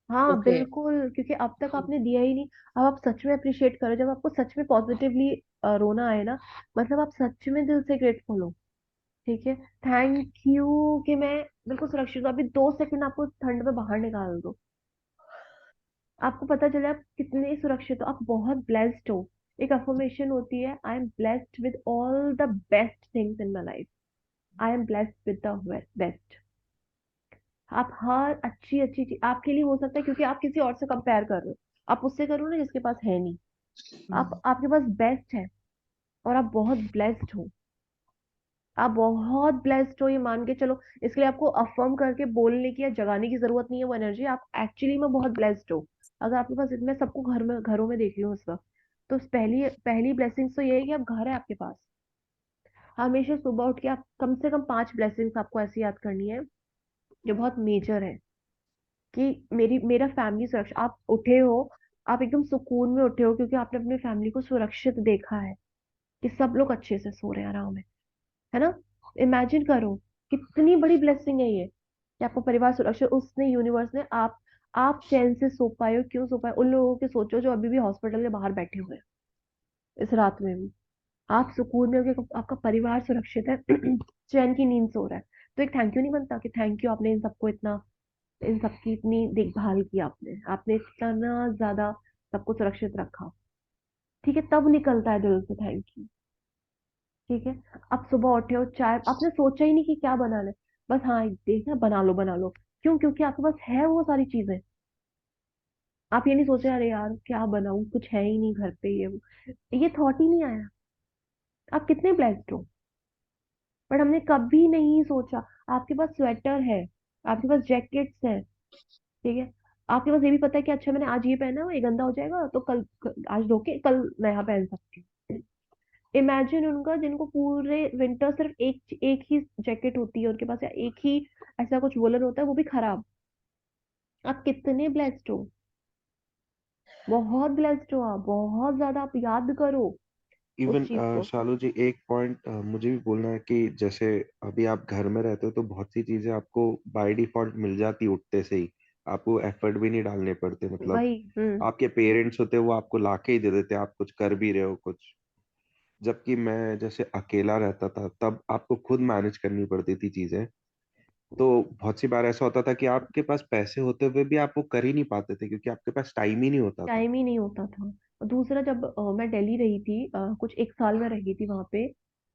हाँ हाँ, ओके। बिल्कुल, क्योंकि अब तक आपने दिया ही नहीं। अब आप सच में अप्रिशिएट करो, जब आपको सच में पॉजिटिवली रोना आए ना, मतलब आप सच में दिल से ग्रेटफुल हो। ठीक है, थैंक यू कि मैं बिल्कुल सुरक्षित हूँ। अभी 2 सेकंड आपको ठंड में बाहर निकाल दो, आपको पता चले आप कितने सुरक्षित हो, आप बहुत ब्लेस्ड हो। एक अफर्मेशन होती है, I am blessed with all the best things in my life. I am blessed with the best. आप हर अच्छी अच्छी चीज आपके लिए हो सकता है, क्योंकि आप किसी और से कंपेयर कर रहे हो। आप उससे करो ना जिसके पास है नहीं। आप, आपके पास बेस्ट है, और आप बहुत ब्लेस्ड हो। आप बहुत ब्लेस्ड हो, ये मान के चलो। इसके लिए आपको अफर्म करके बोलने की या जगाने की जरूरत नहीं है वो एनर्जी। आप एक्चुअली में बहुत ब्लेस्ड हो। अगर आपके पास, मैं सबको घर में, घरों में देख रही हूँ इस वक्त, तो पहली पहली ब्लेसिंग तो ये है कि आप, घर है आपके पास। हमेशा सुबह उठ के आप कम से कम 5 ब्लेसिंग्स आपको ऐसी याद करनी है जो बहुत मेजर है। कि मेरा फैमिली सुरक्षा, आप उठे हो, आप एकदम सुकून में उठे हो क्योंकि आपने अपनी फैमिली को सुरक्षित देखा है, कि सब लोग अच्छे से सो रहे हैं, आराम है ना? इमेजिन करो, कितनी बड़ी ब्लेसिंग है ये, कि आपका परिवार सुरक्षित, उसने, यूनिवर्स ने, आप चैन से सो पाए हो। क्यों सो पाए? उन लोगों के सोचो जो अभी भी हॉस्पिटल के बाहर बैठे हुए हैं इस रात में भी। आप सुकून में हो कि आपका परिवार सुरक्षित है, चैन की नींद सो रहा है। तो एक थैंक यू नहीं बनता कि थैंक यू, आपने इन सबको इतना, इन सबकी इतनी देखभाल की, आपने आपने इतना ज्यादा सबको सुरक्षित रखा। ठीक है, तब निकलता है दिल से थैंक यू। ठीक है, अब सुबह उठे हो, चाय आपने सोचा ही नहीं कि क्या बनाना है, बस हाँ देखना, बना लो बना लो। क्यों? क्योंकि आपके पास है वो सारी चीजें। आप ये नहीं सोचे अरे यार क्या बनाऊं, कुछ है ही नहीं घर पे, ये वो, ये थॉट ही नहीं आया। आप कितने ब्लेस्ड हो। बट हमने कभी नहीं सोचा। आपके पास स्वेटर है, आपके पास जैकेट्स है। ठीक है, आपके पास ये भी पता है कि अच्छा मैंने आज ये पहना है, ये गंदा हो जाएगा तो आज धो के कल नया पहन सकती हूँ। इमेजिन उनका, जिनको पूरे विंटर सिर्फ एक एक ही जैकेट होती है उनके पास, या एक ही ऐसा कुछ वोलन होता है, वो भी खराब। आप कितने ब्लेस्ड हो, बहुत ब्लेस्ड हो आप, बहुत ज्यादा। आप याद करो उस इवन चीज को। शालू जी, एक पॉइंट मुझे भी बोलना है कि जैसे अभी आप घर में रहते हो तो बहुत सी चीजें आपको बाय डिफॉल्ट मिल जाती उठते से ही। आपको एफर्ट भी नहीं डालने पड़ते, मतलब वही। आपके पेरेंट्स होते हैं वो आपको लाके ही दे देते हैं, आप कुछ कर भी रहे हो कुछ। जबकि मैं जैसे अकेला रहता था तब आपको खुद मैनेज करनी पड़ती थी चीजें। तो बहुत सी बार ऐसा होता था कि आपके पास पैसे होते हुए भी आप वो कर ही नहीं पाते थे क्योंकि आपके पास टाइम ही नहीं होता था। टाइम ही नहीं होता था। और दूसरा, जब मैं दिल्ली रही थी, कुछ एक साल में रही थी वहां पे,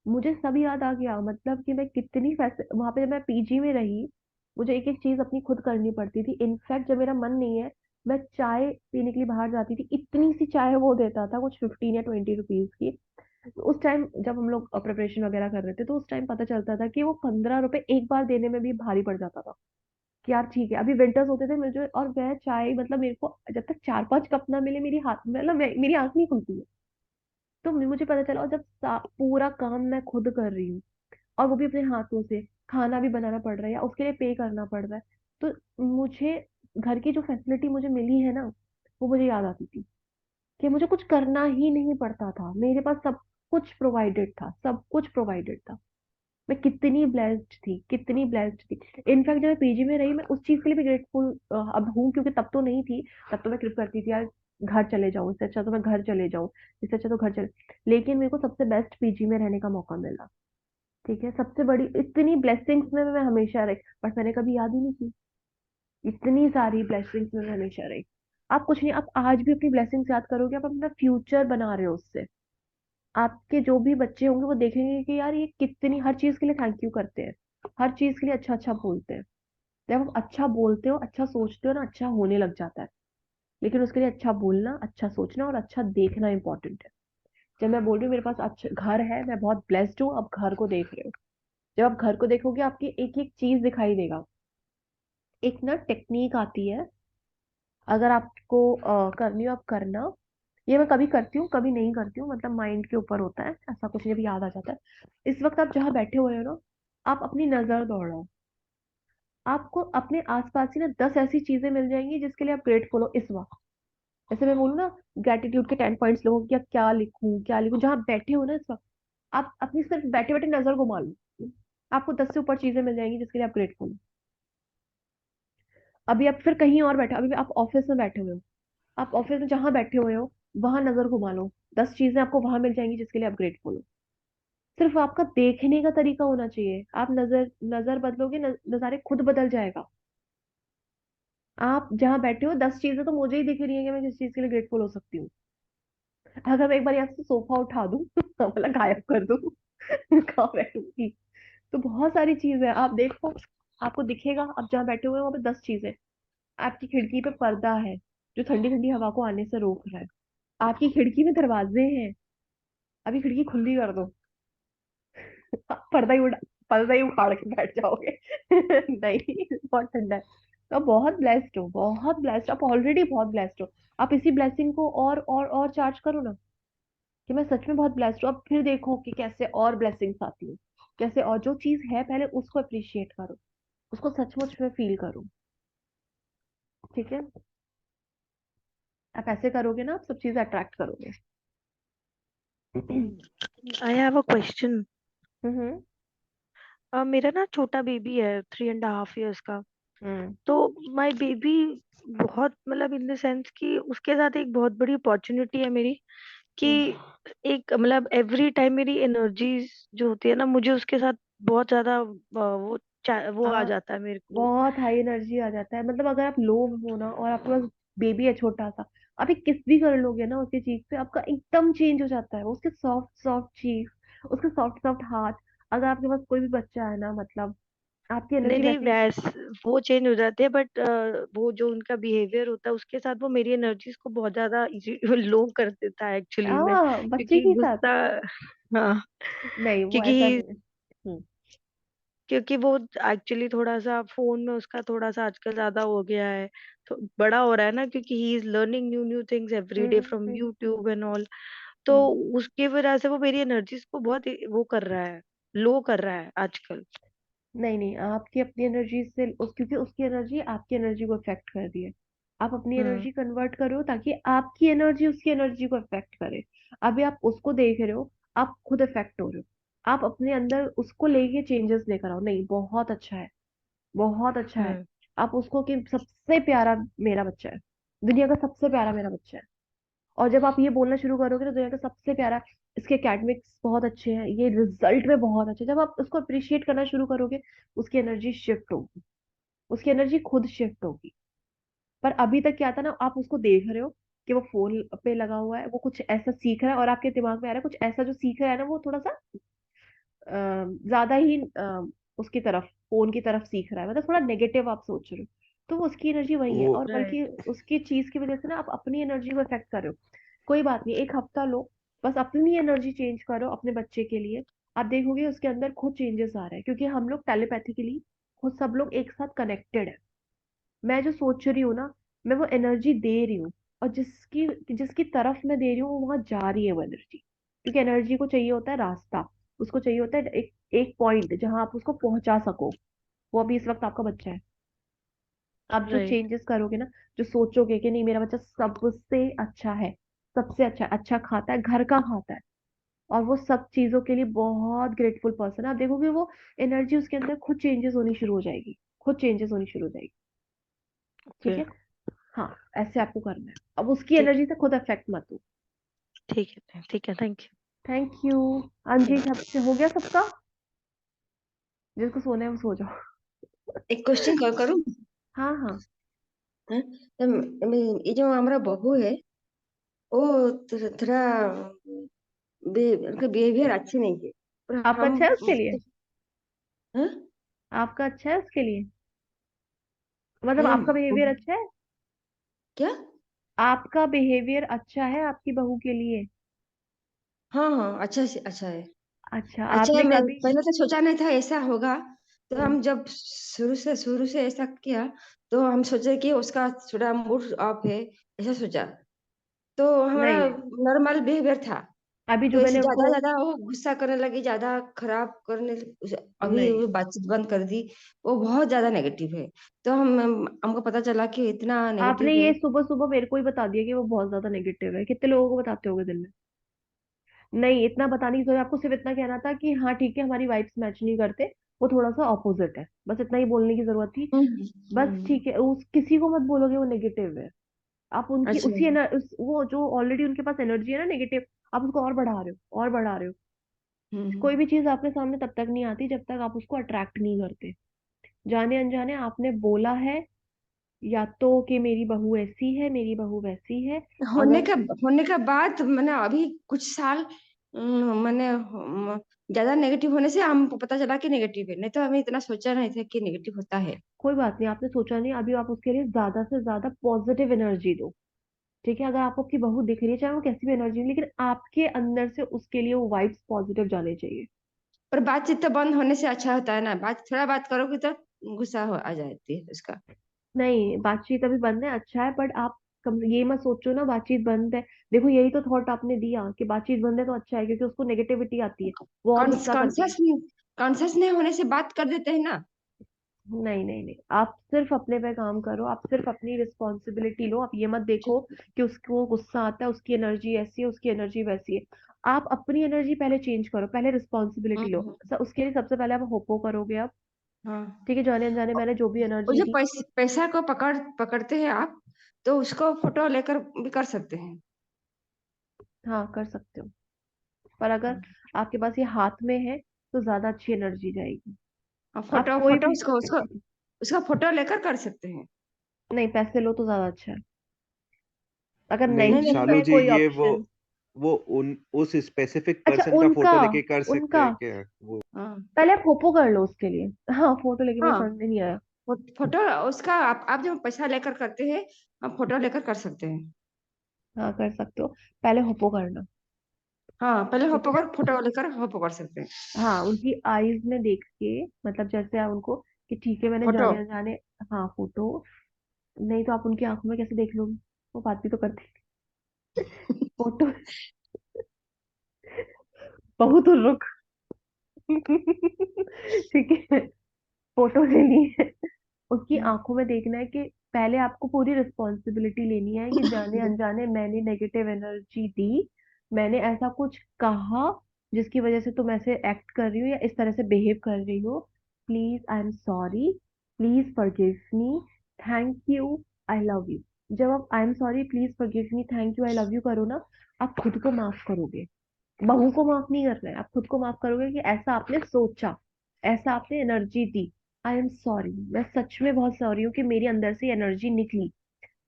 मुझे सब याद आ गया। मतलब कि मैं कितनी फैस वहां पे जब मैं पीजी में रही, मुझे एक एक चीज अपनी खुद करनी पड़ती थी। इनफैक्ट जब मेरा मन नहीं है, मैं चाय पीने के लिए बाहर जाती थी, इतनी सी चाय वो देता था, कुछ 15 या 20 रुपीज की। तो उस टाइम जब हम लोग प्रिपरेशन वगैरह कर रहे थे, तो उस टाइम पता चलता था कि वो 15 रुपए एक बार देने में भी भारी पड़ जाता था। कि यार ठीक है, अभी विंटर्स होते थे मुझे, और वह चाय मतलब मेरे को जब तक 4-5 कप ना मिले, मेरी हाथ मतलब मेरी आंख नहीं खुलती है। तो मुझे पता चला, और जब पूरा काम मैं खुद कर रही हूँ, और वो भी अपने हाथों से, खाना भी बनाना पड़ रहा है या उसके लिए पे करना पड़ रहा है, तो मुझे घर की जो फैसिलिटी मुझे मिली है ना, वो मुझे याद आती थी कि मुझे कुछ करना ही नहीं पड़ता था, मेरे पास सब कुछ प्रोवाइडेड था, सब कुछ प्रोवाइडेड था। मैं कितनी ब्लेस्ड थी, कितनी ब्लेस्ड थी। इनफैक्ट जब मैं पीजी में रही, मैं उस चीज के लिए भी ग्रेटफुल अब हूँ, क्योंकि तब तो नहीं थी। तब तो मैं क्रिप करती थी यार, घर चले जाऊं, इससे अच्छा तो मैं घर चले जाऊं, इससे अच्छा तो घर चले। लेकिन मेरे को सबसे बेस्ट पीजी में रहने का मौका मिला। ठीक है, सबसे बड़ी इतनी ब्लेसिंग्स में मैं हमेशा रही, बट मैंने कभी याद ही नहीं की। इतनी सारी ब्लेसिंग्स में मैं हमेशा रही। आप कुछ नहीं, आप आज भी अपनी ब्लेसिंग्स याद करोगे, आप अपना फ्यूचर बना रहे हो उससे। आपके जो भी बच्चे होंगे वो देखेंगे कि यार ये कितनी हर चीज के लिए थैंक यू करते हैं, हर चीज के लिए अच्छा अच्छा बोलते हैं। जब आप अच्छा बोलते हो, अच्छा सोचते हो ना, अच्छा होने लग जाता है। लेकिन उसके लिए अच्छा बोलना, अच्छा सोचना और अच्छा देखना इंपॉर्टेंट है। जब मैं बोल रही हूँ मेरे पास अच्छा घर है, मैं बहुत ब्लेस्ड हूँ, अब घर को देख रहे हो। जब आप घर को देखोगे, आपकी एक एक चीज दिखाई देगा। एक ना टेक्निक आती है, अगर आपको करनी हो आप करना। ये मैं कभी करती हूँ, कभी नहीं करती हूँ, मतलब माइंड के ऊपर होता है, ऐसा कुछ नहीं, भी याद आ जाता है। इस वक्त आप जहाँ बैठे हुए हो ना, आप अपनी नजर दौड़ाओ। आपको अपने आसपास ही ना 10 ऐसी चीजें मिल जाएंगी जिसके लिए आप ग्रेटफुल हो इस वक्त। जैसे मैं बोलूँ ना, ग्रेटिट्यूड के 10 पॉइंट्स लोगों की, क्या लिखूं क्या लिखूं, जहाँ आप बैठे हो ना इस वक्त, आप अपनी सिर्फ बैठे बैठे नजर घुमा लो, आपको 10 से ऊपर चीजें मिल जाएंगी जिसके लिए आप ग्रेटफुल हो। अभी आप फिर कहीं और बैठे, अभी आप ऑफिस में बैठे हुए हो, आप ऑफिस में जहां बैठे हुए हो, वहां नजर घुमा लो, 10 चीजें आपको वहां मिल जाएंगी जिसके लिए आप ग्रेटफुल हो। सिर्फ आपका देखने का तरीका होना चाहिए। आप नजर नजर बदलोगे, नजारे खुद बदल जाएगा। आप जहां बैठे हो, 10 चीजें तो मुझे ही दिख रही है कि मैं किस चीज के लिए ग्रेटफुल हो सकती हूँ। अगर मैं एक बार यहाँ से सोफा उठा दूं मतलब गायब कर दूं कहाँ बैठूंगी। तो बहुत सारी चीजें हैं, आप देखो, आपको दिखेगा, आप जहाँ बैठे हुए हो वहां पे 10 चीजें। आपकी खिड़की पे पर्दा है जो ठंडी ठंडी हवा को आने से रोक रहा है। आपकी खिड़की में दरवाजे हैं, अभी खिड़की खुली कर दो, पर्दा ही उड़ा पर्दा ही उखाड़ के बैठ जाओगे नहीं, बहुत ठंडा है। तो आप बहुत ब्लेस्ड हो, बहुत ब्लेस्ड, आप ऑलरेडी बहुत ब्लेस्ड हो। आप इसी ब्लेसिंग को और चार्ज करो ना, कि मैं सच में बहुत ब्लेस्ड हूँ। अब फिर देखो कि कैसे और ब्लेसिंग्स आती है, कैसे और जो चीज है पहले उसको अप्रिशिएट करो, उसको सचमुच में फील करो। ठीक है, आप ऐसे करोगे ना, आप सब चीजें अट्रैक्ट करोगे। I have a question. Hmm. मेरा ना छोटा बेबी है 3.5 years का। हम्म। तो माय बेबी बहुत मतलब इन द सेंस कि उसके साथ एक बहुत बड़ी अपॉर्चुनिटी है मेरी कि हम्म। एक मतलब एवरी टाइम मेरी एनर्जीज जो होती है ना, मुझे उसके साथ बहुत ज्यादा वो आ आ, जाता है मेरे को। बहुत हाई एनर्जी आ जाता है। मतलब अगर आप लो हो ना, और आपके पास बेबी है छोटा सा, आप एक किस भी कर लोगे ना उसकी चीज पे, आपका एकदम चेंज हो जाता है। उसके सॉफ्ट सॉफ्ट चीज, उसके सॉफ्ट सॉफ्ट हाथ। अगर आपके पास कोई भी बच्चा है ना, मतलब आपकी नहीं एनर्जी नहीं, वैसे ही। वैस वो चेंज हो जाते हैं, बट वो जो उनका बिहेवियर होता है उसके साथ वो मेरी एनर्जीज को बहुत ज्यादा लो कर देता है एक्चुअली में, बच्चे क्योंकि के साथ। गुस्सा। हाँ, नहीं, वो ऐसा क्योंकि नहीं। हम्म। क्योंकि वो एक्चुअली थोड़ा सा फोन में उसका थोड़ा सा आजकल ज्यादा हो गया है। तो बड़ा हो रहा है ना, क्योंकि he is learning new new things every day hmm. From hmm. YouTube and all. तो हम्म। उसकी वजह से वो मेरी एनर्जीज को बहुत वो कर रहा है, लो कर रहा है आजकल। नहीं नहीं, आपकी अपनी एनर्जी से क्योंकि उसकी एनर्जी आपकी एनर्जी को अफेक्ट कर रही है। आप अपनी हम्म। एनर्जी कन्वर्ट करो ताकि आपकी एनर्जी उसकी एनर्जी को अफेक्ट करे। अभी आप उसको देख रहे हो, आप खुद अफेक्ट हो रहे हो। आप अपने अंदर उसको लेके चेंजेस लेकर आओ। नहीं, बहुत अच्छा है, बहुत अच्छा है। हम्म। आप उसको कि सबसे प्यारा मेरा बच्चा है, दुनिया का सबसे प्यारा मेरा बच्चा है। और जब आप ये बोलना शुरू करोगे तो दुनिया का सबसे प्यारा, इसके एकेडमिक्स बहुत अच्छे हैं, ये रिजल्ट में बहुत अच्छे। जब आप उसको अप्रिशिएट करना शुरू करोगे, उसकी एनर्जी शिफ्ट होगी, उसकी एनर्जी खुद शिफ्ट होगी। पर अभी तक क्या था ना, आप उसको देख रहे हो कि वो फोन पे लगा हुआ है, वो कुछ ऐसा सीख रहा है, और आपके दिमाग में आ रहा है कुछ ऐसा जो सीख रहा है ना, वो थोड़ा सा ज्यादा ही उसकी तरफ, फोन की तरफ सीख रहा है, मतलब थोड़ा नेगेटिव आप सोच रहे हो। तो वो उसकी एनर्जी वही है, वो और बल्कि राइट। उसकी चीज की वजह से ना आप अपनी एनर्जी को इफेक्ट कर रहे हो। कोई बात नहीं, एक हफ्ता लो, बस अपनी एनर्जी चेंज करो अपने बच्चे के लिए। आप देखोगे उसके अंदर खुद चेंजेस आ रहे हैं, क्योंकि हम लोग टेलीपैथिकली खुद सब लोग एक साथ कनेक्टेड है। मैं जो सोच रही हूँ ना, मैं वो एनर्जी दे रही हूँ, और जिसकी जिसकी तरफ मैं दे रही हूँ वो वहां जा रही है वो एनर्जी। क्योंकि एनर्जी को चाहिए होता है रास्ता, उसको चाहिए होता है एक एक पॉइंट जहां आप उसको पहुंचा सको। वो अभी इस वक्त आपका बच्चा है। आप जो राइट। चेंजेस करोगे ना, जो सोचोगे कि नहीं मेरा बच्चा सबसे अच्छा है, सबसे अच्छा अच्छा खाता है, घर का खाता है, और वो सब चीजों के लिए बहुत ग्रेटफुल पर्सन है, आप देखोगे वो एनर्जी उसके अंदर खुद चेंजेस होनी शुरू हो जाएगी, खुद चेंजेस होनी शुरू हो जाएगी। ओके। ठीक है। हाँ, ऐसे आपको करना है, अब उसकी ठीक एनर्जी से खुद अफेक्ट मत हो। ठीक है, ठीक है, थैंक यू। Thank you. अंजी, सबसे हो गया सबका? जिसको सोना है वो सो जाओ। एक क्वेश्चन करूं? हाँ हाँ। हाँ? ये जो हमारा बहू है, वो थोड़ा उनका बिहेवियर अच्छे नहीं है, पर आपका हम अच्छा है उसके लिए? हाँ? आपका अच्छा है उसके लिए? मतलब है आपका बिहेवियर अच्छा है? क्या? आपका बिहेवियर अच्छा है आपकी बहू के लिए? हाँ हाँ, अच्छा से अच्छा है। अच्छा, अच्छा है, आपने मैं कभी पहले तो सोचा नहीं था ऐसा होगा। तो हम्म, हम जब शुरू से ऐसा किया, तो हम सोचे कि उसका थोड़ा मूड ऑफ है, ऐसा सोचा। तो हमारा नहीं नहीं, नॉर्मल बिहेवियर था। अभी तो जो ऐसे मैंने ज्यादा उसको ज्यादा वो गुस्सा करने लगी, ज्यादा खराब अभी नहीं, वो बातचीत बंद कर दी। वो बहुत ज्यादा नेगेटिव है। तो हमको पता चला कि इतना आपने नेगेटिव है। ये सुबह सुबह मेरे को ही बता दिया कि वो बहुत ज्यादा नेगेटिव है? कितने लोगों को बताते होगे दिन में? नहीं, इतना बताने की जरूरत, आपको सिर्फ इतना कहना था कि हाँ ठीक है, हमारी वाइब्स मैच नहीं करते, वो थोड़ा सा ऑपोजिट है, बस इतना ही बोलने की जरूरत थी। हम्म, बस ठीक है, उस किसी को मत बोलोगे वो नेगेटिव है। आप उनकी अच्छा। वो जो ऑलरेडी उनके पास एनर्जी है ना नेगेटिव, आप उसको और बढ़ा रहे हो और बढ़ा रहे हो। कोई भी हम्म, चीज आपके सामने तब तक नहीं आती जब तक आप उसको अट्रैक्ट नहीं करते। जाने अनजाने आपने बोला है, या तो कि मेरी बहू ऐसी है, मेरी बहू वैसी है। होने अगर का होने का बाद मैंने अभी कुछ साल मैंने ज्यादा नेगेटिव होने से हमको पता चला कि नेगेटिव है, नहीं तो हमें इतना सोचा नहीं था कि नेगेटिव होता है। कोई बात नहीं, आपने सोचा नहीं, अभी आप उसके लिए ज्यादा से ज्यादा पॉजिटिव एनर्जी दो। ठीक है, अगर आपको आपकी बहू दिख रही है, चाहे वो कैसी भी एनर्जी, लेकिन आपके अंदर से उसके लिए वो वाइब्स पॉजिटिव जाने चाहिए। पर बातचीत तो बंद होने से अच्छा होता है ना, थोड़ा बात करोगे तो गुस्सा आ जाती है उसका। नहीं, बातचीत अभी बंद है, अच्छा है, बट आप ये मत सोचो ना बातचीत बंद है। देखो यही तो थॉट आपने दिया कि बातचीत बंद है तो अच्छा है, क्योंकि उसको नेगेटिविटी आती है, वो और गुस्सा करती है। कॉन्सियस कॉन्सियस नहीं होने से बात कर देते हैं ना। नहीं नहीं नहीं, आप सिर्फ अपने पे काम करो, आप सिर्फ अपनी रिस्पॉन्सिबिलिटी लो, आप ये मत देखो कि उसको गुस्सा आता है, उसकी एनर्जी ऐसी है, उसकी एनर्जी वैसी है। आप अपनी एनर्जी पहले चेंज करो, पहले रिस्पॉन्सिबिलिटी लो। हम्म, उसके लिए सबसे पहले आप होपो करोगे आप। हाँ। ठीक है, जाने अनजाने मैंने जो भी वो एनर्जी जो दी। पैसा को पकड़ते हैं आप, तो उसको फोटो लेकर भी कर सकते हैं। हाँ, कर सकते हो, पर अगर आपके पास ये हाथ में है तो ज्यादा अच्छी एनर्जी जाएगी। और आप फोटो कोई फोटो भी उसको उसको उसका फोटो लेकर कर सकते हैं। नहीं, पैसे लो तो ज्यादा अच्छा है, अगर नहीं नहीं नहीं नहीं, शालू है जी, कोई ये ऑप्शन। वो उन उस स्पेसिफिक अच्छा, पर्सन का उनका फोटो लेके कर सकते उनका हैं क्या वो? हाँ पहले आप होपो कर लो उसके लिए। हाँ, फोटो लेके मुझे हाँ, समझ में नहीं आया। फोटो उसका आप जब पैसा लेकर करते हैं, हम फोटो लेकर कर सकते हैं। हाँ, कर सकते हो, पहले होपो करना। हाँ, पहले ठीक होपो है। कर फोटो लेकर होपो कर सकते हैं। हाँ, उनकी आईज में देख के, मतलब जैसे आप उनको कि ठीक है मैंने फोटो जाने अनजाने, हाँ फोटो, नहीं तो आप उनकी आंखों में कैसे देख लोगे, वो बात भी तो करते हैं। फोटो, बहुत रुक। ठीक है, फोटो लेनी है, उसकी आंखों में देखना है कि पहले आपको पूरी रिस्पॉन्सिबिलिटी लेनी है कि जाने अनजाने मैंने नेगेटिव एनर्जी दी, मैंने ऐसा कुछ कहा जिसकी वजह से तुम ऐसे एक्ट कर रही हो या इस तरह से बिहेव कर रही हो। Please I am sorry, please forgive me, thank you, I love you. जब आप I am sorry, please forgive me, thank you, I love you करो ना, आप खुद को माफ करोगे। बहू को माफ नहीं करना है, आप खुद को माफ करोगे कि ऐसा आपने सोचा, ऐसा आपने energy the. I am sorry, मैं सच में बहुत सॉरी हूँ कि मेरी अंदर से एनर्जी निकली,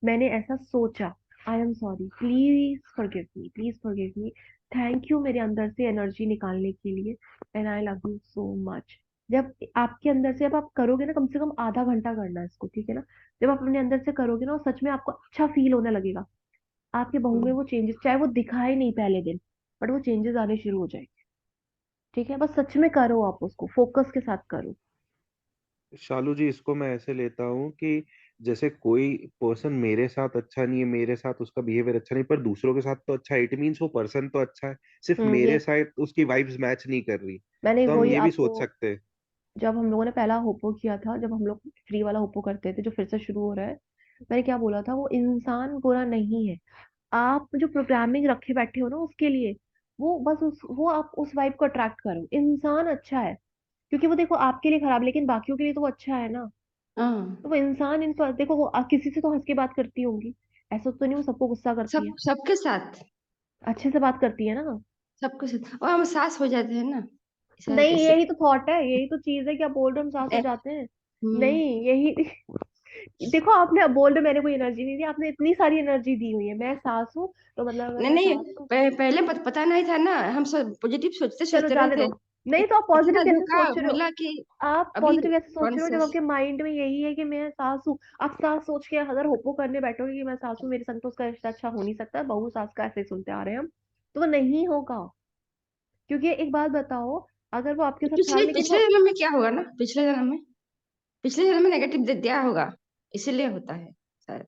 मैंने ऐसा सोचा। I am sorry, please forgive me, please forgive me. Thank you मेरे अंदर से एनर्जी निकालने के लिए, and I love you so much. जब आपके अंदर से, अब आप करोगे ना, कम से कम आधा घंटा करना है इसको, ठीक है ना। जब आप अपने अंदर से करोगे ना, वो सच में आपको अच्छा फील होने लगेगा। आपके बहू में वो चेंजेस, चाहे वो दिखाए नहीं पहले दिन, बट वो चेंजेस आने शुरू हो जाएंगे। ठीक है, बस सच में करो, आप उसको फोकस के साथ करो। शालू जी, इसको मैं ऐसे लेता हूँ कि जैसे कोई पर्सन मेरे साथ अच्छा नहीं है, मेरे साथ उसका बिहेवियर अच्छा नहीं, पर दूसरों के साथ तो अच्छा है, इट मीन्स वो पर्सन तो अच्छा है, सिर्फ ये मेरे साथ उसकी वाइब्स मैच नहीं कर रही। मैंने तो हम वही ये भी आपको, सोच सकते हैं। जब हम लोगों ने पहला होपो किया था, जब हम लोग फ्री वाला होपो करते थे जो फिर से शुरू हो रहा है, मैंने क्या बोला था, वो इंसान बुरा नहीं है। आप जो प्रोग्रामिंग रखे बैठे हो ना उसके लिए, वो बस वो आप उस वाइब को अट्रैक्ट करो, इंसान अच्छा है। क्योंकि वो देखो आपके लिए खराब, लेकिन बाकियों के लिए तो वो अच्छा है ना। हाँ, तो वो इंसान, इन पर देखो, वो किसी से तो हंस के बात करती होंगी, ऐसा तो नहीं वो सबको गुस्सा करती सब है, सबके साथ, अच्छे से बात करती है ना। सबके साथ, और हम सास हो जाते हैं ना, ऐसा नहीं, कैसे? यही तो थॉट है, यही तो चीज है, क्या बोल रहे हो हम सास हो ए, जाते हैं। हम्म, नहीं, यही देखो, आपने अब बोल रहे हो मैंने कोई एनर्जी नहीं दी, आपने इतनी सारी एनर्जी दी हुई है, मैं सास हूँ तो मतलब अगर नहीं मैं नहीं, सास हूँ। पहले पता नहीं था ना, हम सब पॉजिटिव सोचते चलो सोचते रहे जाने थे। दो। नहीं तो आप पॉजिटिव इतना कैसे धोखा सोच रहे हो? मिला कि आप अभी पॉजिटिव कैसे सोच रहे हो जब कॉन्शियस। आपके माइंड में यही है कि मैं सास हूँ? आप सास सोच के अगर होपो करने बैठोगे कि मैं सास हूँ, मेरे संग तो उसका रिश्ता अच्छा हो नहीं सकता, बहू सास का ऐसे ही सुनते आ रहे हैं हम, तो वो नहीं होगा। क्योंकि एक बात बताओ, अगर वो आपके साथ था पिछले लेकिन पिछले वो, जन्म में क्या होगा ना, पिछले जन्म में नेगेटिव दिया होगा, इसीलिए होता है शायद।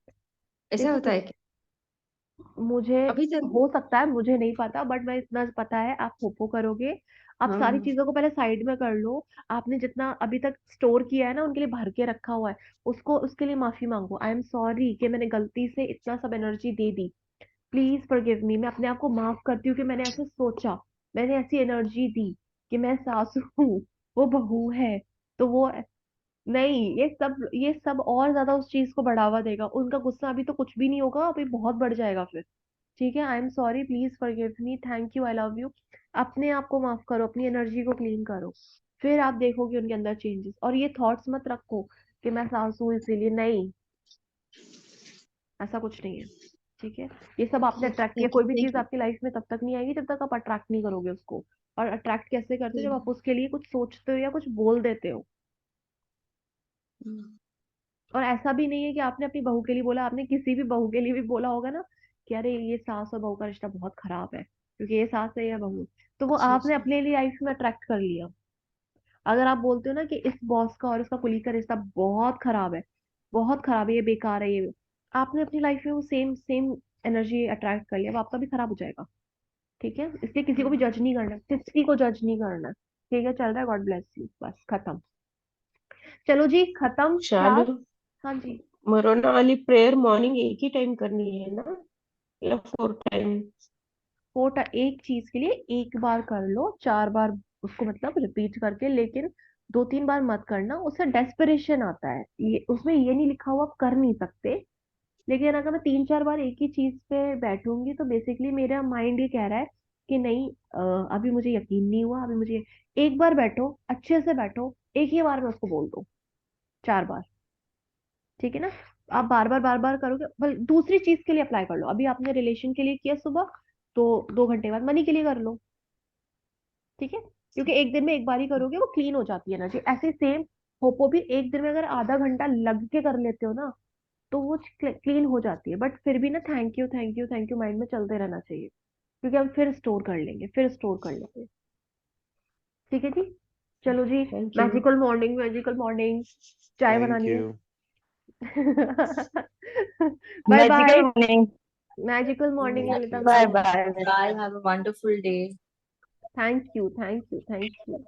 ऐसा देखो होता है कुछ, कि मुझे अभी तो। हो सकता है, मुझे नहीं पता, बट मैं इतना पता है, आप होपो करोगे, आप सारी हाँ, चीजों को पहले साइड में कर लो। आपने जितना अभी तक स्टोर किया है ना, उनके लिए भर के रखा हुआ है, उसको, उसके लिए माफी मांगो। आई एम सॉरी कि मैंने गलती से इतना सब energy they the, please forgive me. मैं अपने आप को माफ करती हूँ कि मैंने ऐसे सोचा, मैंने ऐसी एनर्जी दी कि मैं सास हूँ, वो बहू है, तो वो नहीं, ये सब और ज्यादा उस चीज को बढ़ावा देगा, उनका गुस्सा अभी तो कुछ भी नहीं होगा, अभी बहुत बढ़ जाएगा फिर। ठीक है, I am sorry, please forgive me, thank you, I love you. अपने आप को माफ करो, अपनी एनर्जी को क्लीन करो, फिर आप देखोगे उनके अंदर चेंजेस। और ये थॉट्स मत रखो कि मैं सास हूँ इसीलिए, नहीं, ऐसा कुछ नहीं है। ठीक है, ये सब आपने अट्रैक्ट किया, थैंक यू, कोई भी थैंक चीज यू। आपकी लाइफ में तब तक नहीं आएगी जब तक आप अट्रैक्ट नहीं करोगे उसको। और अट्रैक्ट कैसे करते हो? जब आप उसके लिए कुछ सोचते हो या कुछ बोल देते हो। और ऐसा भी नहीं है कि आपने अपनी बहू के लिए बोला, आपने किसी भी बहू के लिए भी बोला होगा ना कि अरे ये सास और बहू का रिश्ता बहुत खराब है क्योंकि ये सास है या बहू, तो वो अच्छा आपने अच्छा। अपने लिए लाइफ में अट्रैक्ट कर लिया। अगर आप बोलते हो ना कि इस बॉस का और उसका कुली का रिश्ता बहुत खराब है, बहुत खराब है, ये बेकार है, ये, आपने अपनी लाइफ में वो सेम सेम एनर्जी अट्रैक्ट कर लिया, वो आपका भी खराब हो जाएगा। ठीक है, इसलिए किसी को भी जज नहीं करना, किसी को जज नहीं करना। ठीक है, चल रहा है, गॉड ब्लेस यू, बस खत्म। चलो जी, खत्म शालू, क्लास। हाँ जी। मरोना वाली प्रेयर मॉर्निंग एक ही टाइम करनी है ना, या 4 टाइम? कोटा एक चीज के लिए एक बार कर लो, 4 बार उसको मतलब रिपीट करके, लेकिन 2-3 बार मत करना, उससे डेस्परेशन आता है, ये उसमें ये नहीं लिखा हुआ आप कर नहीं सकते। लेकिन अगर मैं 3-4 बार एक ही चीज पे बैठूंगी तो बेसिकली मेरा माइंड ये कह रहा है कि नहीं, अभी मुझे यकीन नहीं हुआ, अभी मुझे, एक बार बैठो, अच्छे से बैठो, एक ही बार में उसको बोल दो, 4 बार। ठीक है ना? आप बार बार करोगे, दूसरी चीज के लिए अप्लाई कर लो, अभी आपने रिलेशन के लिए किया सुबह, तो 2 घंटे बाद मनी के लिए कर लो। ठीक है, क्योंकि एक दिन में एक बार ही करोगे, वो क्लीन हो जाती है एनर्जी, ऐसे सेम होपो भी एक दिन में अगर आधा घंटा लग के कर लेते हो ना, तो वो क्लीन हो जाती है। बट फिर भी ना, thank you thank you thank you mind में चलते रहना चाहिए, क्योंकि हम फिर स्टोर कर लेंगे, फिर स्टोर कर लेंगे। ठीक है जी, चलो जी। Thank you. Magical morning, magical morning, चाय थैंक बनानी है। You. Bye magical bye. Morning. Magical morning thank Lalita you. Bye ma'am. Bye. Bye. Have a wonderful day. Thank you thank you thank you.